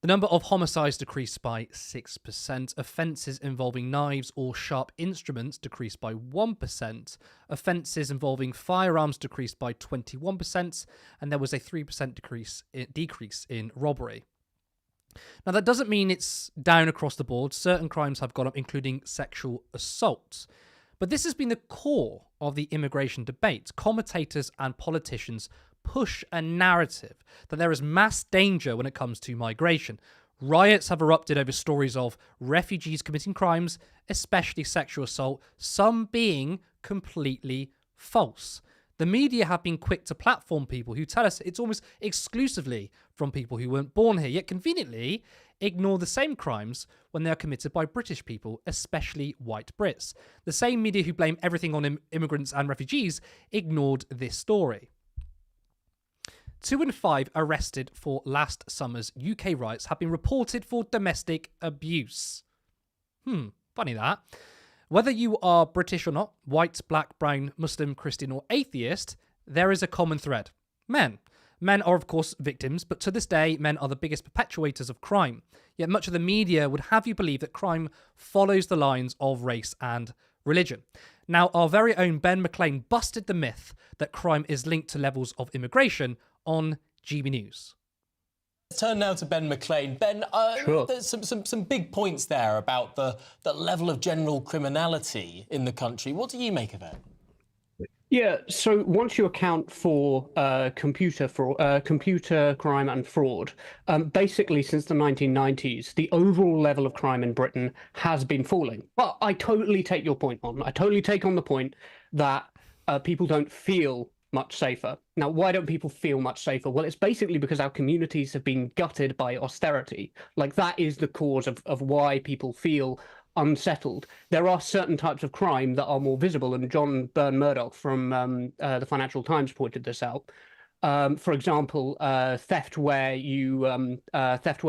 The number of homicides decreased by 6%, offences involving knives or sharp instruments decreased by 1%, offences involving firearms decreased by 21%, and there was a 3% decrease in robbery. Now, that doesn't mean it's down across the board. Certain crimes have gone up, including sexual assault. But this has been the core of the immigration debate. Commentators and politicians push a narrative that there is mass danger when it comes to migration. Riots have erupted over stories of refugees committing crimes, especially sexual assault, some being completely false. The media have been quick to platform people who tell us it's almost exclusively from people who weren't born here, yet conveniently ignore the same crimes when they are committed by British people, especially white Brits. The same media who blame everything on immigrants and refugees ignored this story. 2 in 5 arrested for last summer's UK riots have been reported for domestic abuse. Funny that. Whether you are British or not, white, black, brown, Muslim, Christian or atheist, there is a common thread. Men. Men are of course victims, but to this day, men are the biggest perpetuators of crime. Yet much of the media would have you believe that crime follows the lines of race and religion. Now, our very own Ben McLean busted the myth that crime is linked to levels of immigration on GB News. Let's turn now to Ben McLean. Ben, Sure. there's some big points there about the level of general criminality in the country. What do you make of it? Yeah, so once you account for computer crime and fraud, basically since the 1990s, the overall level of crime in Britain has been falling. But I totally take your point on. I totally take on the point that people don't feel much safer. Now, why don't people feel much safer? Well, it's basically because our communities have been gutted by austerity. Like, that is the cause of why people feel unsettled. There are certain types of crime that are more visible, and John Byrne-Murdoch from the Financial Times pointed this out. For example, theft where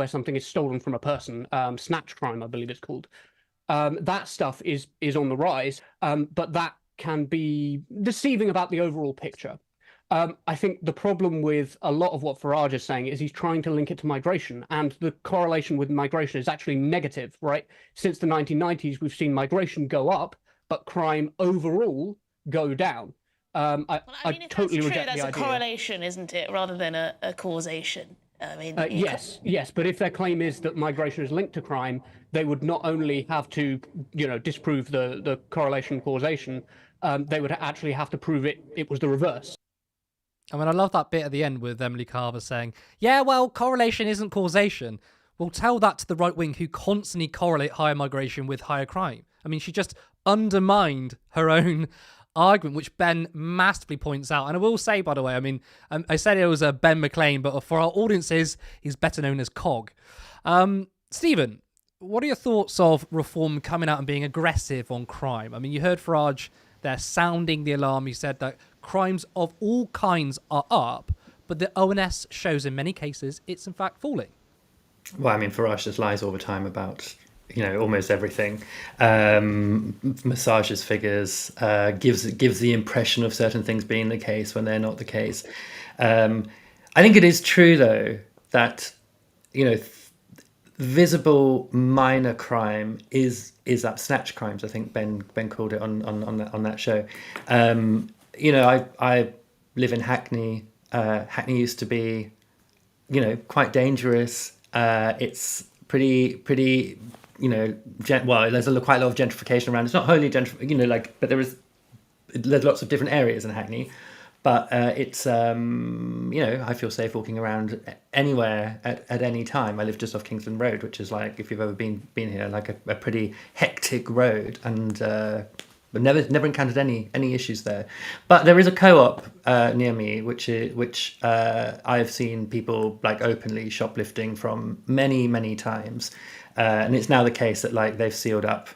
something is stolen from a person, snatch crime, I believe it's called. That stuff is on the rise, but that can be deceiving about the overall picture. I think the problem with a lot of what Farage is saying is he's trying to link it to migration, and the correlation with migration is actually negative, right? Since the 1990s, we've seen migration go up, but crime overall go down. I if totally that's true, reject that's the a idea. correlation, isn't it, rather than a causation? I mean, Yes, but if their claim is that migration is linked to crime, they would not only have to, disprove the correlation causation, they would actually have to prove it was the reverse. I mean, I love that bit at the end with Emily Carver saying, yeah, well, correlation isn't causation. Well, tell that to the right wing who constantly correlate higher migration with higher crime. I mean, she just undermined her own argument, which Ben masterfully points out. And I will say, by the way, I mean, I said it was a Ben McLean, but for our audiences, he's better known as Cog. Stephen, what are your thoughts of reform coming out and being aggressive on crime? I mean, you heard Farage there sounding the alarm. He said that crimes of all kinds are up, but the ONS shows in many cases it's in fact falling. Well, I mean, Farage just lies all the time about, almost everything. Massages figures, gives the impression of certain things being the case when they're not the case. I think it is true, though, that, visible minor crime is up. Snatch crimes, I think Ben called it on that show. I live in Hackney. Hackney used to be, quite dangerous. It's pretty, there's quite a lot of gentrification around. It's not wholly gentrified, but there's lots of different areas in Hackney. But I feel safe walking around anywhere at any time. I live just off Kingsland Road, which is like, if you've ever been here, like a pretty hectic road, and but never encountered any issues there. But there is a co-op near me, which I've seen people like openly shoplifting from many times, and it's now the case that like they've sealed up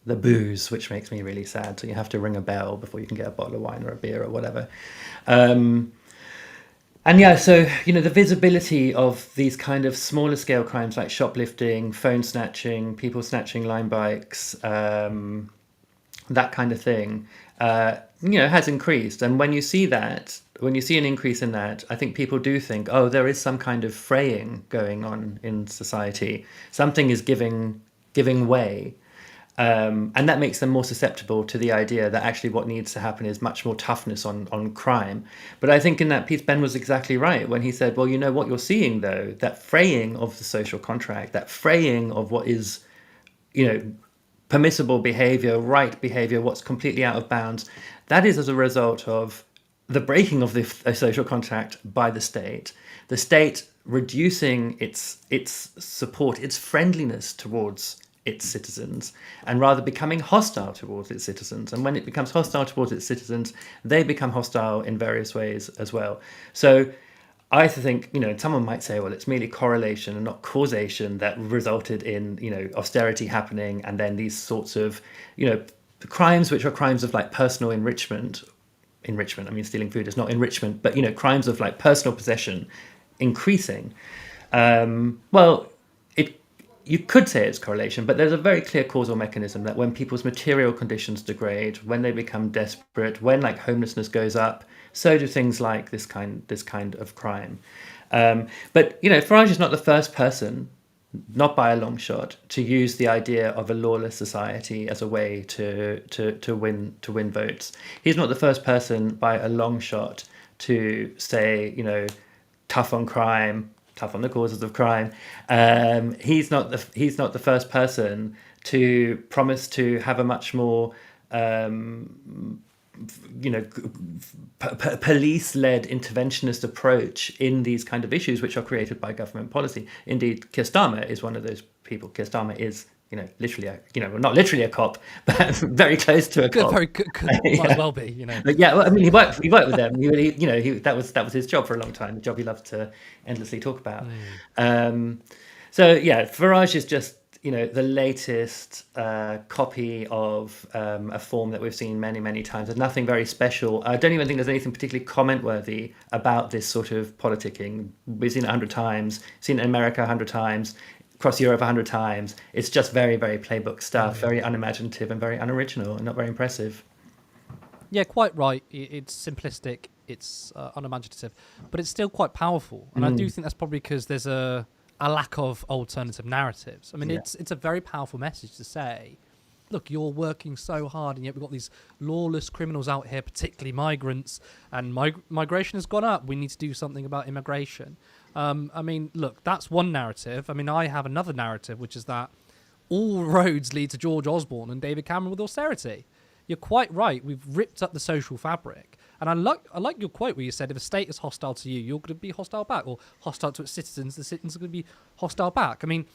the booze, which makes me really sad. So you have to ring a bell before you can get a bottle of wine or a beer or whatever. And yeah, so, the visibility of these kind of smaller scale crimes like shoplifting, phone snatching, people snatching line bikes, that kind of thing, has increased. And when you see an increase in that, I think people do think, oh, there is some kind of fraying going on in society. Something is giving way. And that makes them more susceptible to the idea that actually what needs to happen is much more toughness on crime. But I think in that piece, Ben was exactly right when he said, well, what you're seeing, though, that fraying of the social contract, that fraying of what is, permissible behavior, right behavior, what's completely out of bounds, that is as a result of the breaking of the social contract by the state reducing its support, its friendliness towards its citizens, and rather becoming hostile towards its citizens. And when it becomes hostile towards its citizens, they become hostile in various ways as well. So I think, someone might say, well, it's merely correlation and not causation that resulted in, austerity happening, and then these sorts of, crimes which are crimes of like personal enrichment. I mean, stealing food is not enrichment, but, crimes of like personal possession increasing. You could say it's correlation, but there's a very clear causal mechanism that when people's material conditions degrade, when they become desperate, when like homelessness goes up, so do things like this kind of crime. But Farage is not the first person, not by a long shot, to use the idea of a lawless society as a way to win votes. He's not the first person by a long shot to say, tough on crime, tough on the causes of crime. He's not the first person to promise to have a much more police-led interventionist approach in these kind of issues which are created by government policy. Indeed, Keir Starmer is one of those people. Keir Starmer is literally not literally a cop, but very close to a cop. Very good. Might as well be, But yeah, well, I mean, he worked with them. That was his job for a long time. The job he loved to endlessly talk about. So yeah, Farage is just the latest copy of a form that we've seen many times. There's nothing very special. I don't even think there's anything particularly comment-worthy about this sort of politicking. We've seen it 100 times. Seen it in America 100 times. Across Europe 100 times. It's just very playbook stuff, very unimaginative and very unoriginal and not very impressive. Yeah, quite right. It's simplistic, it's unimaginative, but it's still quite powerful. And I do think that's probably because there's a lack of alternative narratives. I mean, it's a very powerful message to say, look, you're working so hard, and yet we've got these lawless criminals out here, particularly migrants, and migration has gone up. We need to do something about immigration. I mean, look, that's one narrative. I mean, I have another narrative, which is that all roads lead to George Osborne and David Cameron with austerity. You're quite right. We've ripped up the social fabric. And I like your quote where you said, if a state is hostile to you, you're going to be hostile back, or hostile to its citizens, the citizens are going to be hostile back. I mean,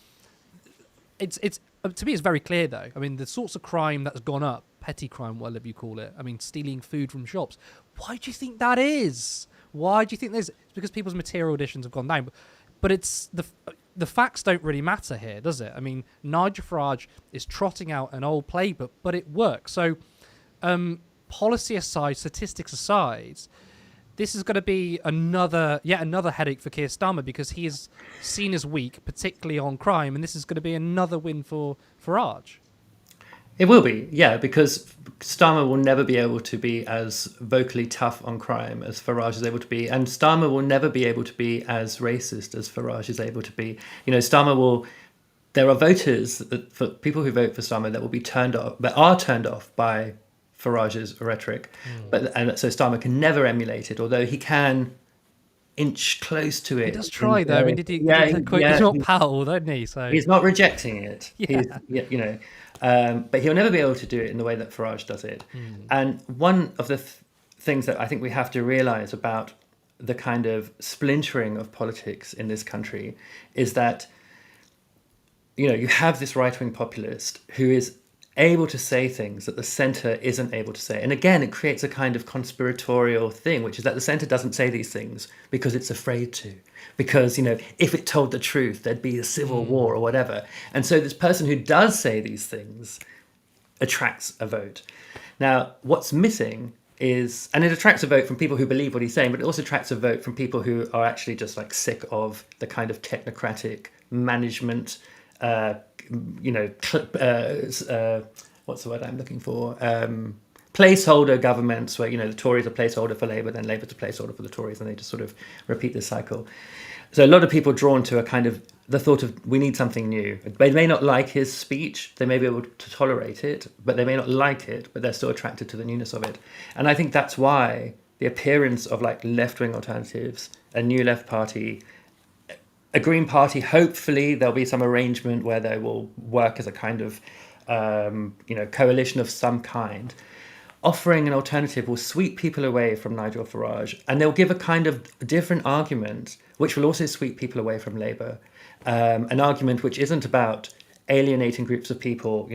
it's to me, it's very clear, though. I mean, the sorts of crime that's gone up, petty crime, whatever you call it, I mean, stealing food from shops. Why do you think that is? Why do you think there's? It's because people's material conditions have gone down. But it's the facts don't really matter here, does it? I mean, Nigel Farage is trotting out an old playbook, but it works. So, policy aside, statistics aside, this is going to be yet another headache for Keir Starmer, because he is seen as weak, particularly on crime, and this is going to be another win for Farage. It will be, yeah, because Starmer will never be able to be as vocally tough on crime as Farage is able to be, and Starmer will never be able to be as racist as Farage is able to be. Starmer will there are voters, for people who vote for Starmer, that will be turned off, that are turned off by Farage's rhetoric, and so Starmer can never emulate it, although he can inch close to it. He does try, though. I mean, did he quote he's not Powell, don't he? So he's not rejecting it. Yeah. But he'll never be able to do it in the way that Farage does it. And one of the things that I think we have to realise about the kind of splintering of politics in this country is that, you have this right-wing populist who is able to say things that the centre isn't able to say. And again, it creates a kind of conspiratorial thing, which is that the centre doesn't say these things because it's afraid to. Because, if it told the truth, there'd be a civil war or whatever. And so this person who does say these things attracts a vote. Now, what's missing is, and it attracts a vote from people who believe what he's saying, but it also attracts a vote from people who are actually just like sick of the kind of technocratic management, what's the word I'm looking for? Placeholder governments where, the Tories are placeholder for Labour, then Labour's a placeholder for the Tories, and they just sort of repeat this cycle. So a lot of people drawn to a kind of the thought of we need something new. They may not like his speech, they may be able to tolerate it, but they may not like it, but they're still attracted to the newness of it. And I think that's why the appearance of like left-wing alternatives, a new left party, a Green Party, hopefully there'll be some arrangement where they will work as a kind of coalition of some kind. Offering an alternative will sweep people away from Nigel Farage, and they'll give a kind of different argument, which will also sweep people away from Labour. An argument which isn't about alienating groups of people,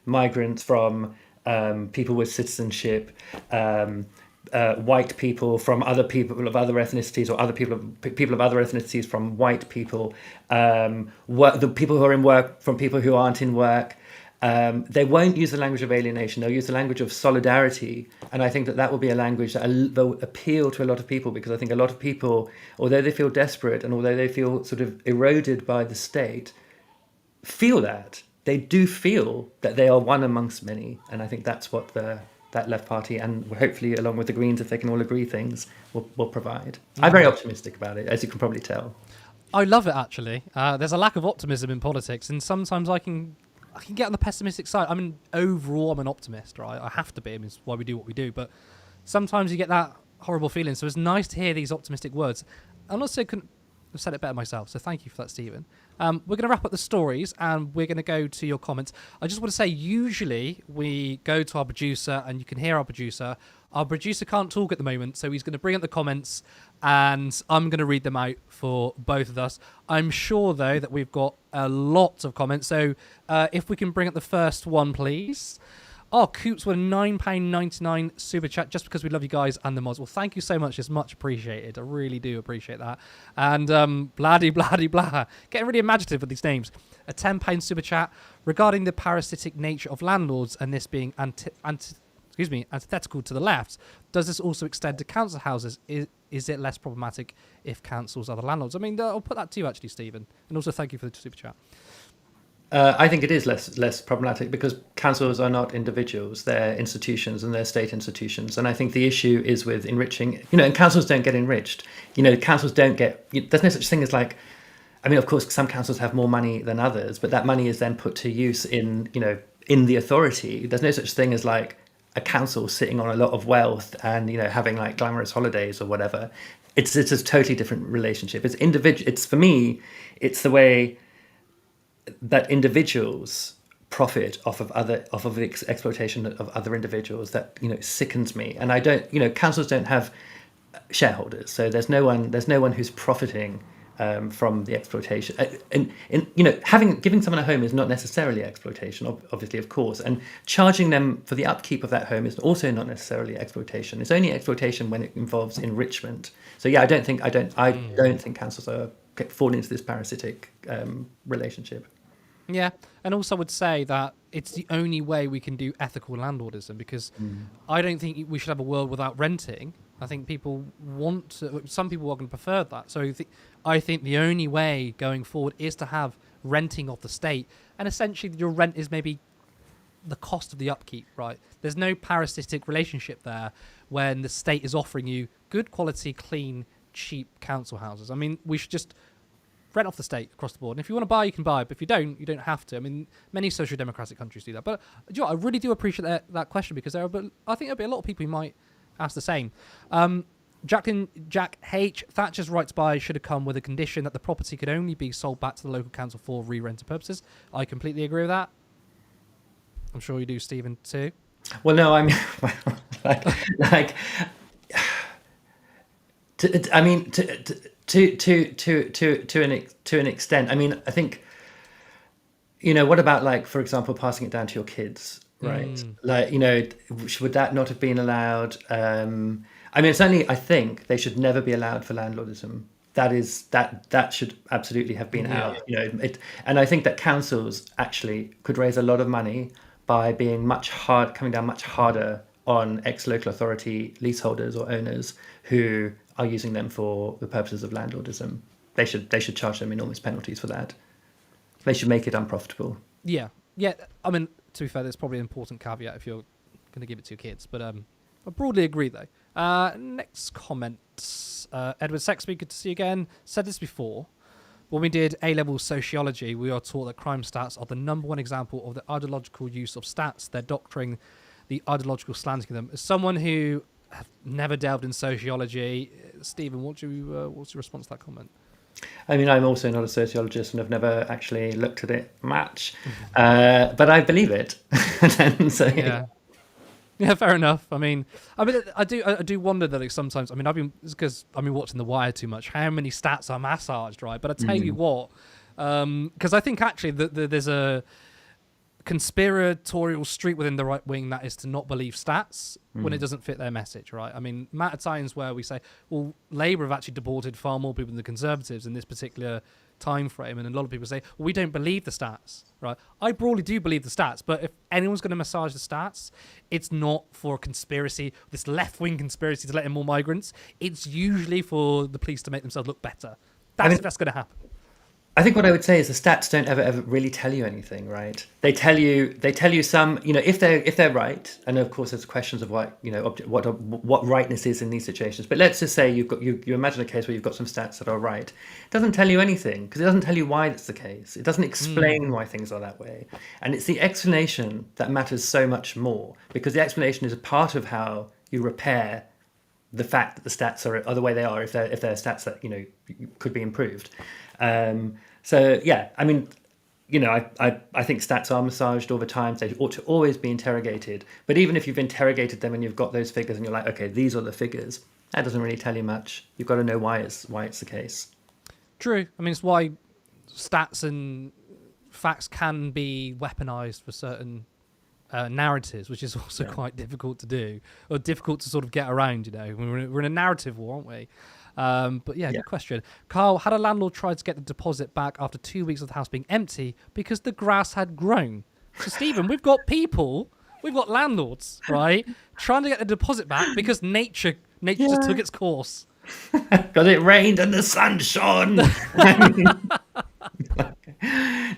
migrants from people with citizenship, white people from other people of other ethnicities, or other people of other ethnicities from white people, the people who are in work from people who aren't in work. They won't use the language of alienation. They'll use the language of solidarity. And I think that will be a language that will appeal to a lot of people, because I think a lot of people, although they feel desperate and although they feel sort of eroded by the state, feel that. They do feel that they are one amongst many. And I think that's what that left party, and hopefully along with the Greens, if they can all agree things, will provide. I'm very optimistic about it, as you can probably tell. I love it, actually. There's a lack of optimism in politics, and sometimes I can get on the pessimistic side. Overall, I'm an optimist, right? I have to be. It's why we do what we do. But sometimes you get that horrible feeling. So it's nice to hear these optimistic words. And also, couldn't have said it better myself. So thank you for that, Stephen. We're going to wrap up the stories, and we're going to go to your comments. I just want to say, usually we go to our producer, and you can hear our producer. Our producer can't talk at the moment, so he's going to bring up the comments, and I'm going to read them out for both of us. I'm sure, though, that we've got a lot of comments. So if we can bring up the first one, please. Oh, Coops with a £9.99 super chat, just because we love you guys and the mods. Well, thank you so much. It's much appreciated. I really do appreciate that. And blah-de, blah-de, blah. Getting really imaginative with these names. A £10 super chat regarding the parasitic nature of landlords and this being antithetical to the left. Does this also extend to council houses? Is it less problematic if councils are the landlords? I'll put that to you, actually, Stephen. And also thank you for the super chat. I think it is less problematic, because councils are not individuals; they're institutions, and they're state institutions. And I think the issue is with enriching. And councils don't get enriched. Councils don't get. There's no such thing as like. Of course, some councils have more money than others, but that money is then put to use in the authority. There's no such thing as like a council sitting on a lot of wealth and having like glamorous holidays or whatever. It's a totally different relationship. It's individual. It's, for me, it's the way that individuals profit off of the exploitation of other individuals that sickens me. And I don't, councils don't have shareholders, so there's no one who's profiting from the exploitation. And giving someone a home is not necessarily exploitation, obviously, of course, and charging them for the upkeep of that home is also not necessarily exploitation. It's only exploitation when it involves enrichment. So yeah, I don't think councils are falling into this parasitic relationship. Yeah, and also I would say that it's the only way we can do ethical landlordism, because I don't think we should have a world without renting. I think some people are going to prefer that. So I think the only way going forward is to have renting of the state, and essentially your rent is maybe the cost of the upkeep, right? There's no parasitic relationship there when the state is offering you good quality, clean, cheap council houses. We should just rent off the state across the board. And if you want to buy, you can buy. But if you don't have to. I mean, many social democratic countries do that. But you know, I really do appreciate that question, because I think there'll be a lot of people who might ask the same. Jack H. Thatcher's right to buy should have come with a condition that the property could only be sold back to the local council for re-rented purposes. I completely agree with that. I'm sure you do, Stephen, too. Well, no, I mean, to an extent. I mean, I think, you know, what about, like, for example, passing it down to your kids, right? Like, you know, would that not have been allowed? I mean, certainly, I think they should never be allowed for landlordism. That should absolutely have been out. You know, and I think that councils actually could raise a lot of money by being coming down much harder on ex-local authority leaseholders or owners who are using them for the purposes of landlordism. They should charge them enormous penalties for that. They should make it unprofitable. Yeah. I mean, to be fair, there's probably an important caveat if you're going to give it to your kids. But I broadly agree, though. Next comment. Edward Sexby, good to see you again. Said this before. When we did A-level sociology, we are taught that crime stats are the number one example of the ideological use of stats. They're doctoring the ideological slanting of them. As someone who have never delved in sociology, Stephen, what's your response to that comment? I mean, I'm also not a sociologist and have never actually looked at it much, but I believe it. And so, yeah, fair enough. I mean, I do wonder that, like, sometimes. I mean, it's because I've been watching The Wire too much. How many stats are massaged, right? But I tell you what, because I think actually there's a conspiratorial streak within the right wing that is to not believe stats when it doesn't fit their message, right? I mean, amount of times where we say, well, Labour have actually deported far more people than the Conservatives in this particular time frame, and a lot of people say, well, we don't believe the stats, right? I broadly do believe the stats, but if anyone's going to massage the stats, it's not for a conspiracy, this left-wing conspiracy to let in more migrants. It's usually for the police to make themselves look better. If that's going to happen. I think what I would say is the stats don't ever really tell you anything, right? They tell you some, you know, if they're right, and of course there's questions of what, you know, what rightness is in these situations. But let's just say you imagine a case where you've got some stats that are right. It doesn't tell you anything, because it doesn't tell you why it's the case. It doesn't explain why things are that way, and it's the explanation that matters so much more, because the explanation is a part of how you repair the fact that the stats are the way they are, if they're stats that, you know, could be improved. So yeah, I mean, you know, I think stats are massaged over time. They ought to always be interrogated. But even if you've interrogated them and you've got those figures and you're like, okay, these are the figures, that doesn't really tell you much. You've got to know why it's the case. True. I mean, it's why stats and facts can be weaponized for certain narratives, which is also quite difficult to do, or difficult to sort of get around. You know, we're in a narrative war, aren't we? But yeah, good question. Carl, had a landlord tried to get the deposit back after 2 weeks of the house being empty because the grass had grown? So, Stephen, we've got landlords, right, trying to get the deposit back because nature just took its course. Because it rained and the sun shone.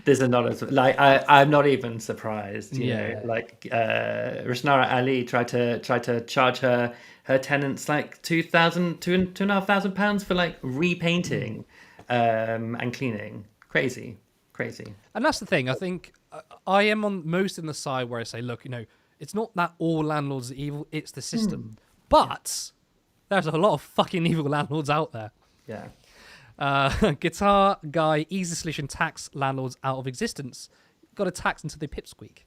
There's a lot of, like, I'm not even surprised. You know, like Rusnara Ali tried to charge her tenants like £2,500 for like repainting and cleaning. Crazy. And that's the thing. I think I am on most in the side where I say, look, you know, it's not that all landlords are evil; it's the system. But there's a lot of fucking evil landlords out there. Yeah. Guitar guy, easy solution: tax landlords out of existence. Got to tax until they pipsqueak.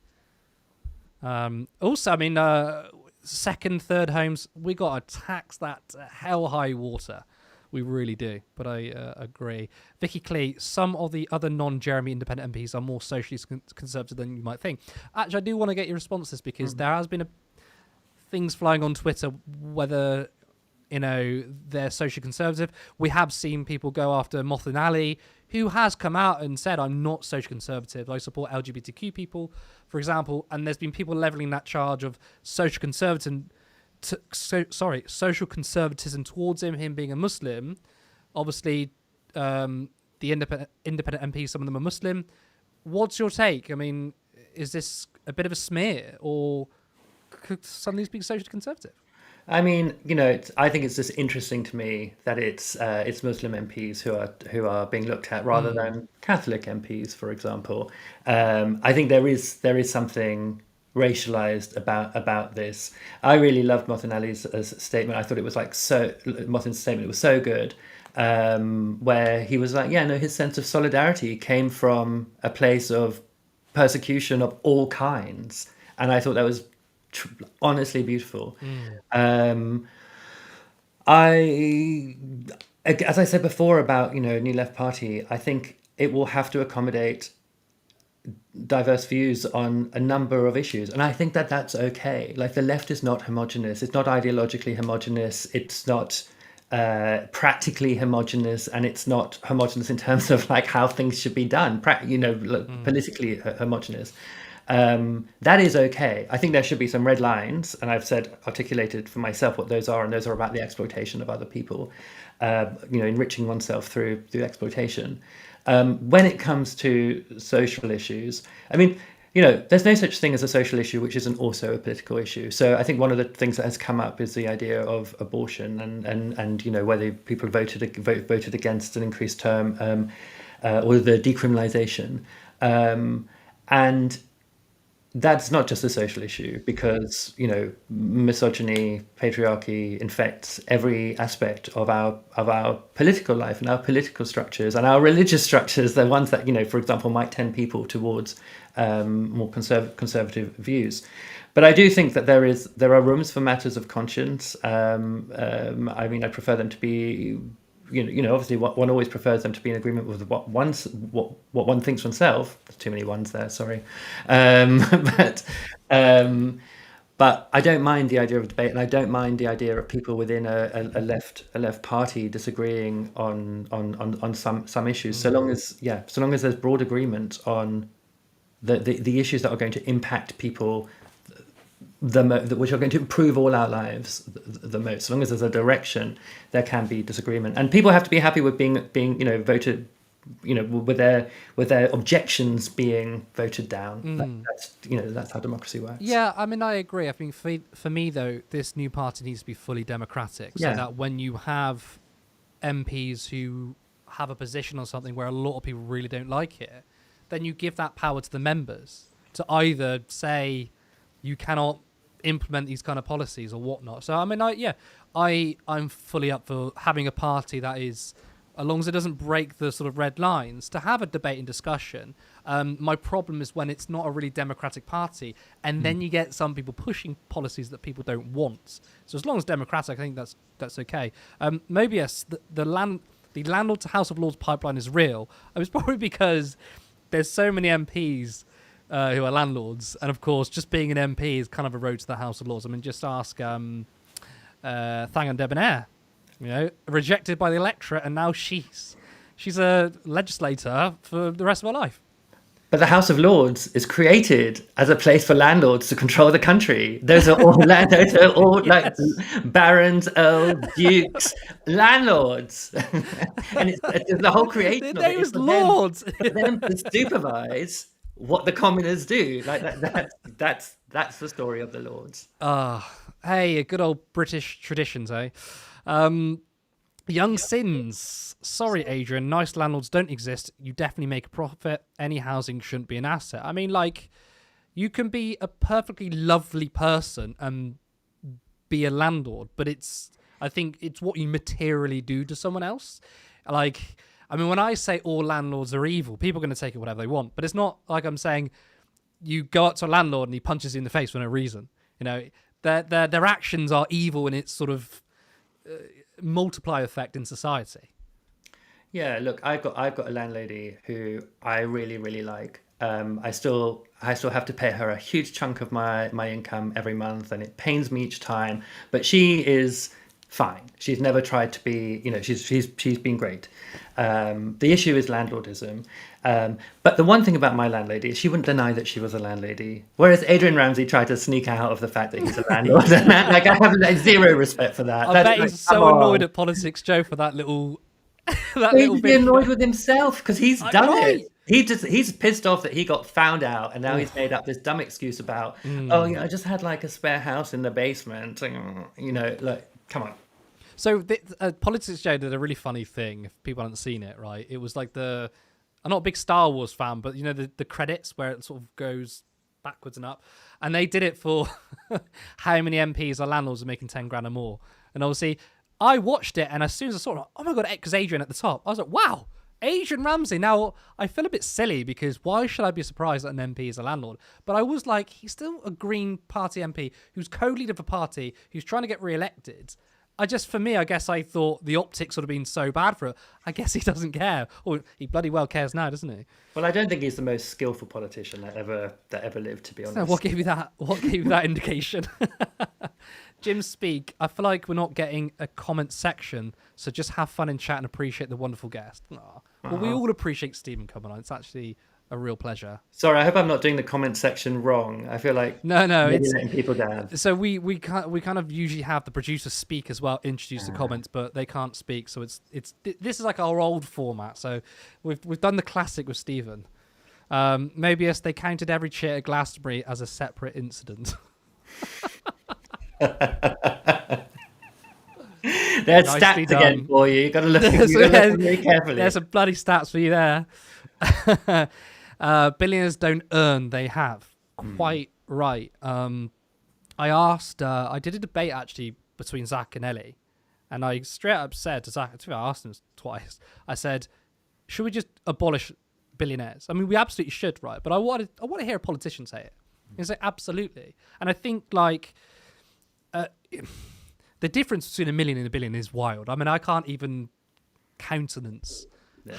Also, I mean, second, third homes, we got to tax that hell high water. We really do. But I agree. Vicky Clee, some of the other non-Jeremy independent MPs are more socially conservative than you might think. Actually, I do want to get your responses because there has been things flying on Twitter whether, you know, they're socially conservative. We have seen people go after Mothin Ali, who has come out and said, I'm not social conservative. I support LGBTQ people, for example. And there's been people levelling that charge of social conservatism towards him being a Muslim. Obviously, the independent MPs, some of them are Muslim. What's your take? I mean, is this a bit of a smear, or could suddenly be socially conservative? I mean, I think it's just interesting to me that it's Muslim MPs who are being looked at rather than Catholic MPs, for example. I think there is something racialized about this. I really loved Mohsen Ali's statement. I thought it was Mohsen's statement was so good, where he was like, yeah, no, his sense of solidarity came from a place of persecution of all kinds, and I thought that was honestly beautiful. I, as I said before about New Left Party, I think it will have to accommodate diverse views on a number of issues, and I think that that's okay. Like, the left is not homogenous. It's not ideologically homogenous. It's not practically homogenous, and it's not homogenous in terms of like how things should be done. Politically homogenous. That is okay. I think there should be some red lines, and I've articulated for myself what those are, and those are about the exploitation of other people, enriching oneself through exploitation. When it comes to social issues, I mean, there's no such thing as a social issue which isn't also a political issue. So I think one of the things that has come up is the idea of abortion and whether people voted against an increased term or the decriminalisation, and that's not just a social issue, because misogyny, patriarchy infects every aspect of our political life and our political structures and our religious structures. The ones that for example, might tend people towards more conservative views. But I do think that there are rooms for matters of conscience. I mean, I prefer them to be. Obviously, one always prefers them to be in agreement with what one thinks oneself. There's too many ones there, sorry. But I don't mind the idea of debate, and I don't mind the idea of people within a left party disagreeing on some issues, so long as there's broad agreement on the issues that are going to impact people, which are going to improve all our lives the most. As long as there's a direction, there can be disagreement, and people have to be happy with being voted, with their objections being voted down. That's how democracy works. Yeah, I mean, I agree. I think for me though, this new party needs to be fully democratic, so that when you have MPs who have a position on something where a lot of people really don't like it, then you give that power to the members to either say you cannot implement these kind of policies or whatnot. So I mean, I'm fully up for having a party that is, as long as it doesn't break the sort of red lines, to have a debate and discussion. My problem is when it's not a really democratic party, and then you get some people pushing policies that people don't want. So as long as democratic, I think that's okay. Maybe yes, the landlord to House of Lords pipeline is real. It was probably because there's so many MPs who are landlords, and of course, just being an MP is kind of a road to the House of Lords. I mean, just ask Thangan Debonair, rejected by the electorate, and now she's a legislator for the rest of her life. But the House of Lords is created as a place for landlords to control the country. Those are all like barons, earls, dukes, landlords, and it's the whole creation. Their name is lords. For them to supervise what the commoners do. Like that's the story of the Lords. Hey, good old British traditions, eh? Young Sins. Sorry, Adrian. Nice landlords don't exist. You definitely make a profit. Any housing shouldn't be an asset. I mean, like, you can be a perfectly lovely person and be a landlord, but I think it's what you materially do to someone else. Like, I mean, when I say all landlords are evil, people are going to take it whatever they want. But it's not like I'm saying you go up to a landlord and he punches you in the face for no reason. Their actions are evil in its sort of multiply effect in society. Yeah, look, I've got a landlady who I really, really like. I still have to pay her a huge chunk of my income every month, and it pains me each time. But she is fine. She's never tried to be, she's been great. The issue is landlordism. But the one thing about my landlady is she wouldn't deny that she was a landlady. Whereas Adrian Ramsey tried to sneak out of the fact that he's a landlord. Like, I have zero respect for that. I bet he's so annoyed at Politics Joe for that little... He'd be annoyed with himself because he's done it. he's pissed off that he got found out, and now he's made up this dumb excuse about, oh, I just had like a spare house in the basement. Like, come on. So Politics Joe did a really funny thing. If people haven't seen it, right? It was like I'm not a big Star Wars fan, but the credits where it sort of goes backwards and up, and they did it for how many MPs or landlords are making 10 grand or more. And obviously, I watched it, and as soon as I saw it, oh my god, because Adrian at the top, I was like, wow, Adrian Ramsey. Now I feel a bit silly because why should I be surprised that an MP is a landlord? But I was like, he's still a Green Party MP who's co-leader of a party who's trying to get re-elected. I guess I thought the optics would have been so bad for it. I guess he doesn't care. Or he bloody well cares now, doesn't he? Well, I don't think he's the most skillful politician that ever lived, to be honest. So what gave you that indication? Jim Speak, I feel like we're not getting a comment section, so just have fun in chat and appreciate the wonderful guest. Well, we all appreciate Stephen coming on. It's actually a real pleasure. Sorry, I hope I'm not doing the comment section wrong. I feel like no, it's letting people down. So we kind of usually have the producers speak as well, introduce the comments, but they can't speak. So this is like our old format. So we've done the classic with Stephen. Maybe yes, they counted every cheer at Glastonbury as a separate incident. There's stats again for you. You've got to look at them very carefully. There's some bloody stats for you there. Billionaires don't earn, they have. Quite right. I did a debate actually between Zach and Ellie, and I straight up said to Zach, I asked him twice, I said, should we just abolish billionaires? I mean, we absolutely should, right? But I want to hear a politician say it. He's like, absolutely. And I think like the difference between a million and a billion is wild. I mean, I can't even countenance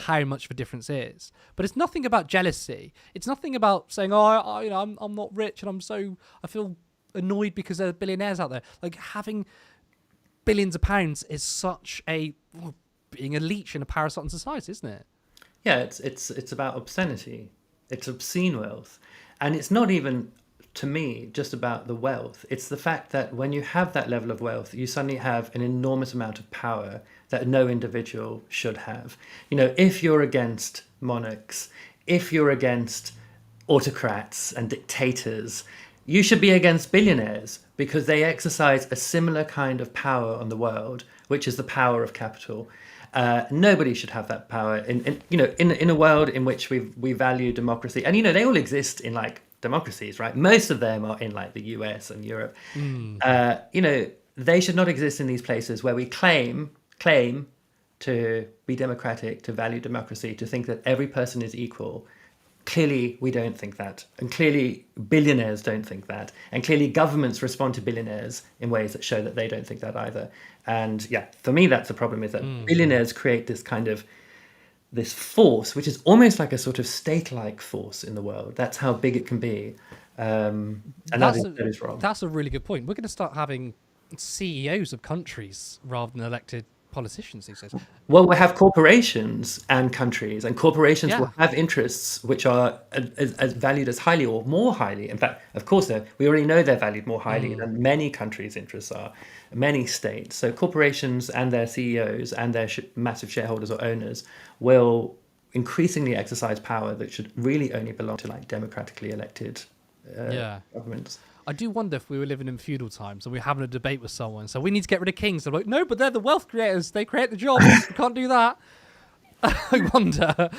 how much of a difference is. But it's nothing about jealousy. It's nothing about saying, I'm not rich and I feel annoyed because there are billionaires out there. Like having billions of pounds is such being a leech in a parasite in society, isn't it? Yeah, it's about obscenity. It's obscene wealth. And it's not even, to me, just about the wealth. It's the fact that when you have that level of wealth, you suddenly have an enormous amount of power that no individual should have. If you're against monarchs, if you're against autocrats and dictators, you should be against billionaires because they exercise a similar kind of power on the world, which is the power of capital. Nobody should have that power in a world in which we value democracy. And, they all exist in like democracies, right? Most of them are in like the US and Europe. They should not exist in these places where we claim to be democratic, to value democracy, to think that every person is equal. Clearly, we don't think that. And clearly, billionaires don't think that. And clearly, governments respond to billionaires in ways that show that they don't think that either. And yeah, for me, that's the problem, is that billionaires create this kind of this force, which is almost like a sort of state-like force in the world. That's how big it can be. And that is wrong. That's a really good point. We're going to start having CEOs of countries rather than elected politicians these days. Well, we have corporations and countries, and corporations will have interests which are as valued as highly or more highly. In fact, of course, we already know they're valued more highly than many countries' interests are, many states. So corporations and their CEOs and their massive shareholders or owners will increasingly exercise power that should really only belong to like democratically elected governments. I do wonder if we were living in feudal times and we were having a debate with someone. So we need to get rid of kings. They're like, no, but they're the wealth creators. They create the jobs. We can't do that. I wonder.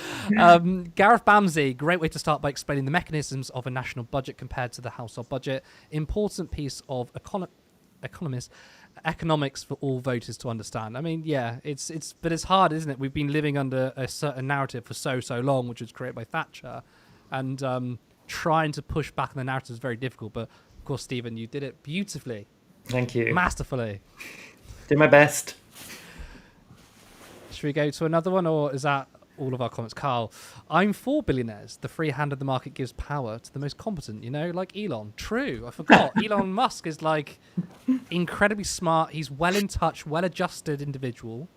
Gareth Bamsey, great way to start by explaining the mechanisms of a national budget compared to the household budget. Important piece of economics for all voters to understand. I mean, yeah, but it's hard, isn't it? We've been living under a certain narrative for so long, which was created by Thatcher. And trying to push back on the narrative is very difficult. But of course, Stephen, you did it beautifully. Thank you. Masterfully. Did my best. Should we go to another one, or is that all of our comments? Carl, I'm for billionaires. The free hand of the market gives power to the most competent, like Elon. True, I forgot. Elon Musk is like incredibly smart. He's well in touch, well-adjusted individual.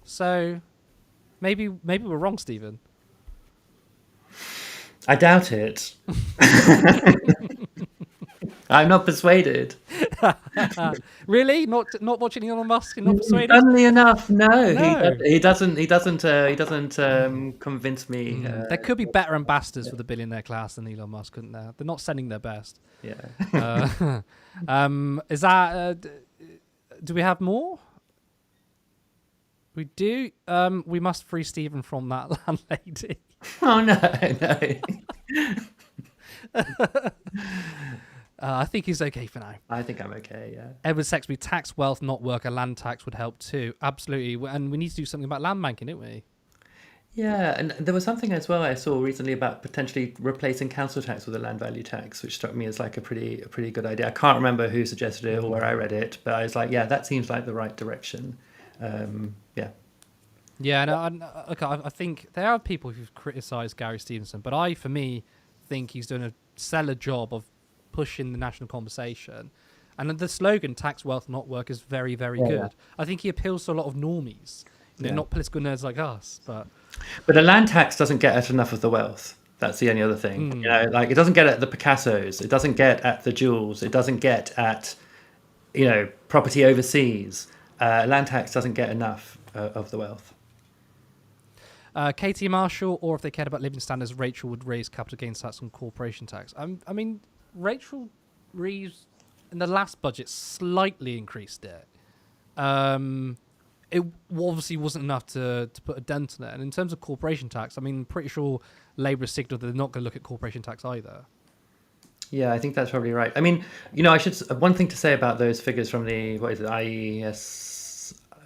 So maybe we're wrong, Stephen. I doubt it. I'm not persuaded. Really? Not watching Elon Musk and not persuaded? Funnily enough, no, No. he doesn't convince me. There could be better ambassadors for the billionaire class than Elon Musk, couldn't there? They're not sending their best. Yeah. Is that? Do we have more? We do. We must free Stephen from that landlady. Oh no. I think he's okay for now. I think I'm okay. Yeah. Edward Sexby, tax wealth, not work. A land tax would help too. Absolutely. And we need to do something about land banking, don't we? Yeah, and there was something as well I saw recently about potentially replacing council tax with a land value tax, which struck me as like a pretty good idea. I can't remember who suggested it or where I read it, but I was like, yeah, that seems like the right direction. Yeah. Yeah, no, okay, I think there are people who've criticised Gary Stevenson, but for me, think he's doing a stellar job of pushing the national conversation. And the slogan, tax wealth, not work, is very, very good. I think he appeals to a lot of normies, not political nerds like us, but a land tax doesn't get at enough of the wealth. That's the only other thing. Like it doesn't get at the Picassos, it doesn't get at the jewels, it doesn't get at, property overseas. Land tax doesn't get enough of the wealth. Katie Marshall, or if they cared about living standards, Rachel would raise capital gains tax and corporation tax. I mean, Rachel Reeves in the last budget slightly increased it. It obviously wasn't enough to put a dent in it. And in terms of corporation tax, I mean, I'm pretty sure Labour signalled that they're not going to look at corporation tax either. Yeah, I think that's probably right. I mean, one thing to say about those figures from the, what is it, IES?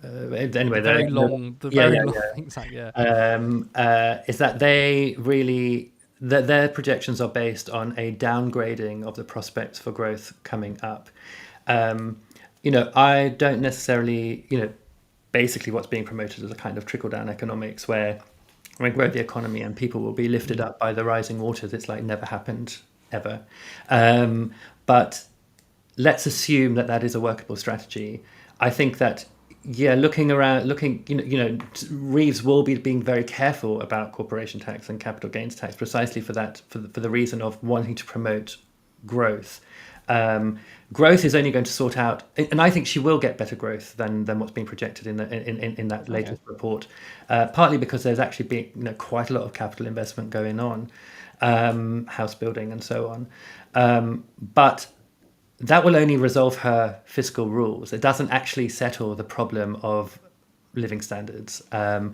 Anyway, very long things like, is that they really, their projections are based on a downgrading of the prospects for growth coming up. I don't necessarily, basically what's being promoted is a kind of trickle-down economics where we grow the economy and people will be lifted up by the rising waters. It's like never happened ever. But let's assume that is a workable strategy. I think that, Reeves will be being very careful about corporation tax and capital gains tax precisely for that, for the reason of wanting to promote growth. Growth is only going to sort out, and I think she will get better growth than what's being projected in that latest report. Partly because there's actually been quite a lot of capital investment going on, house building and so on. But that will only resolve her fiscal rules. It doesn't actually settle the problem of living standards. And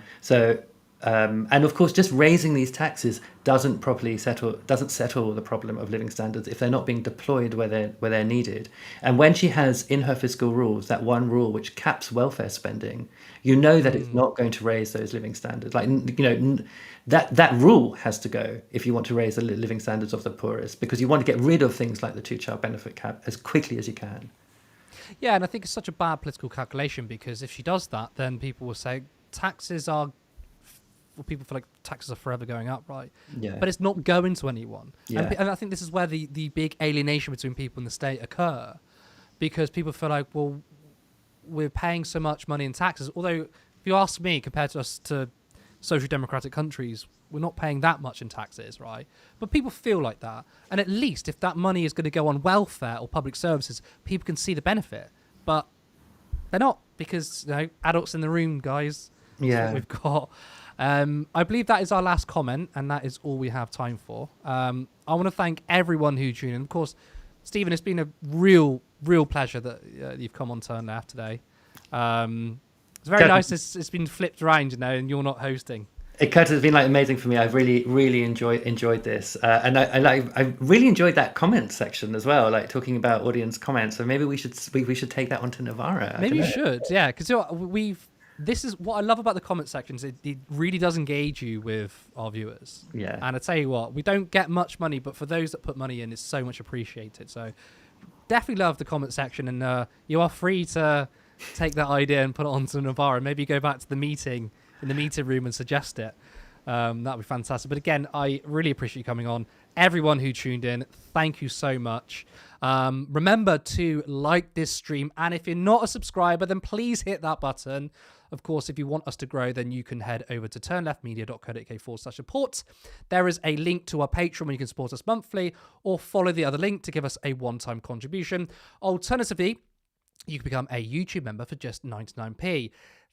of course, just raising these taxes doesn't settle the problem of living standards if they're not being deployed where they're needed. And when she has in her fiscal rules that one rule which caps welfare spending, that it's not going to raise those living standards. That rule has to go if you want to raise the living standards of the poorest, because you want to get rid of things like the 2-child benefit cap as quickly as you can. Yeah, and I think it's such a bad political calculation, because if she does that, then people will say taxes are. Well, people feel like taxes are forever going up, right? Yeah. But it's not going to anyone. Yeah. And I think this is where the big alienation between people and the state occur, because people feel like, well, we're paying so much money in taxes. Although, if you ask me, compared to us to social democratic countries, we're not paying that much in taxes, right? But people feel like that. And at least if that money is going to go on welfare or public services, people can see the benefit. But they're not, because, adults in the room, guys. That's what we've got. I believe that is our last comment, and that is all we have time for. I want to thank everyone who tuned in. Of course, Stephen, it's been a real pleasure that you've come on Turn Left today. It's very nice. It's been flipped around, and you're not hosting. Curtis, it's been amazing for me. I've really enjoyed this, and I really enjoyed that comment section as well, talking about audience comments. So maybe we should take that on to Navarra. Maybe you should, yeah, because this is what I love about the comment sections. It really does engage you with our viewers. Yeah. And I tell you what, we don't get much money, but for those that put money in, it's so much appreciated. So definitely love the comment section, and you are free to take that idea and put it onto Navarra. Maybe go back to the meeting in the meeting room and suggest it. That'd be fantastic. But again, I really appreciate you coming on. Everyone who tuned in, thank you so much. Remember to like this stream, and if you're not a subscriber, then please hit that button. Of course, if you want us to grow, then you can head over to turnleftmedia.co.uk/support. There is a link to our Patreon where you can support us monthly, or follow the other link to give us a one-time contribution. Alternatively, you can become a YouTube member for just 99p.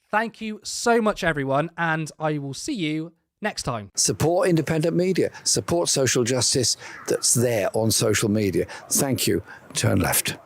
Thank you so much, everyone, and I will see you next time. Support independent media. Support social justice that's there on social media. Thank you. Turn left.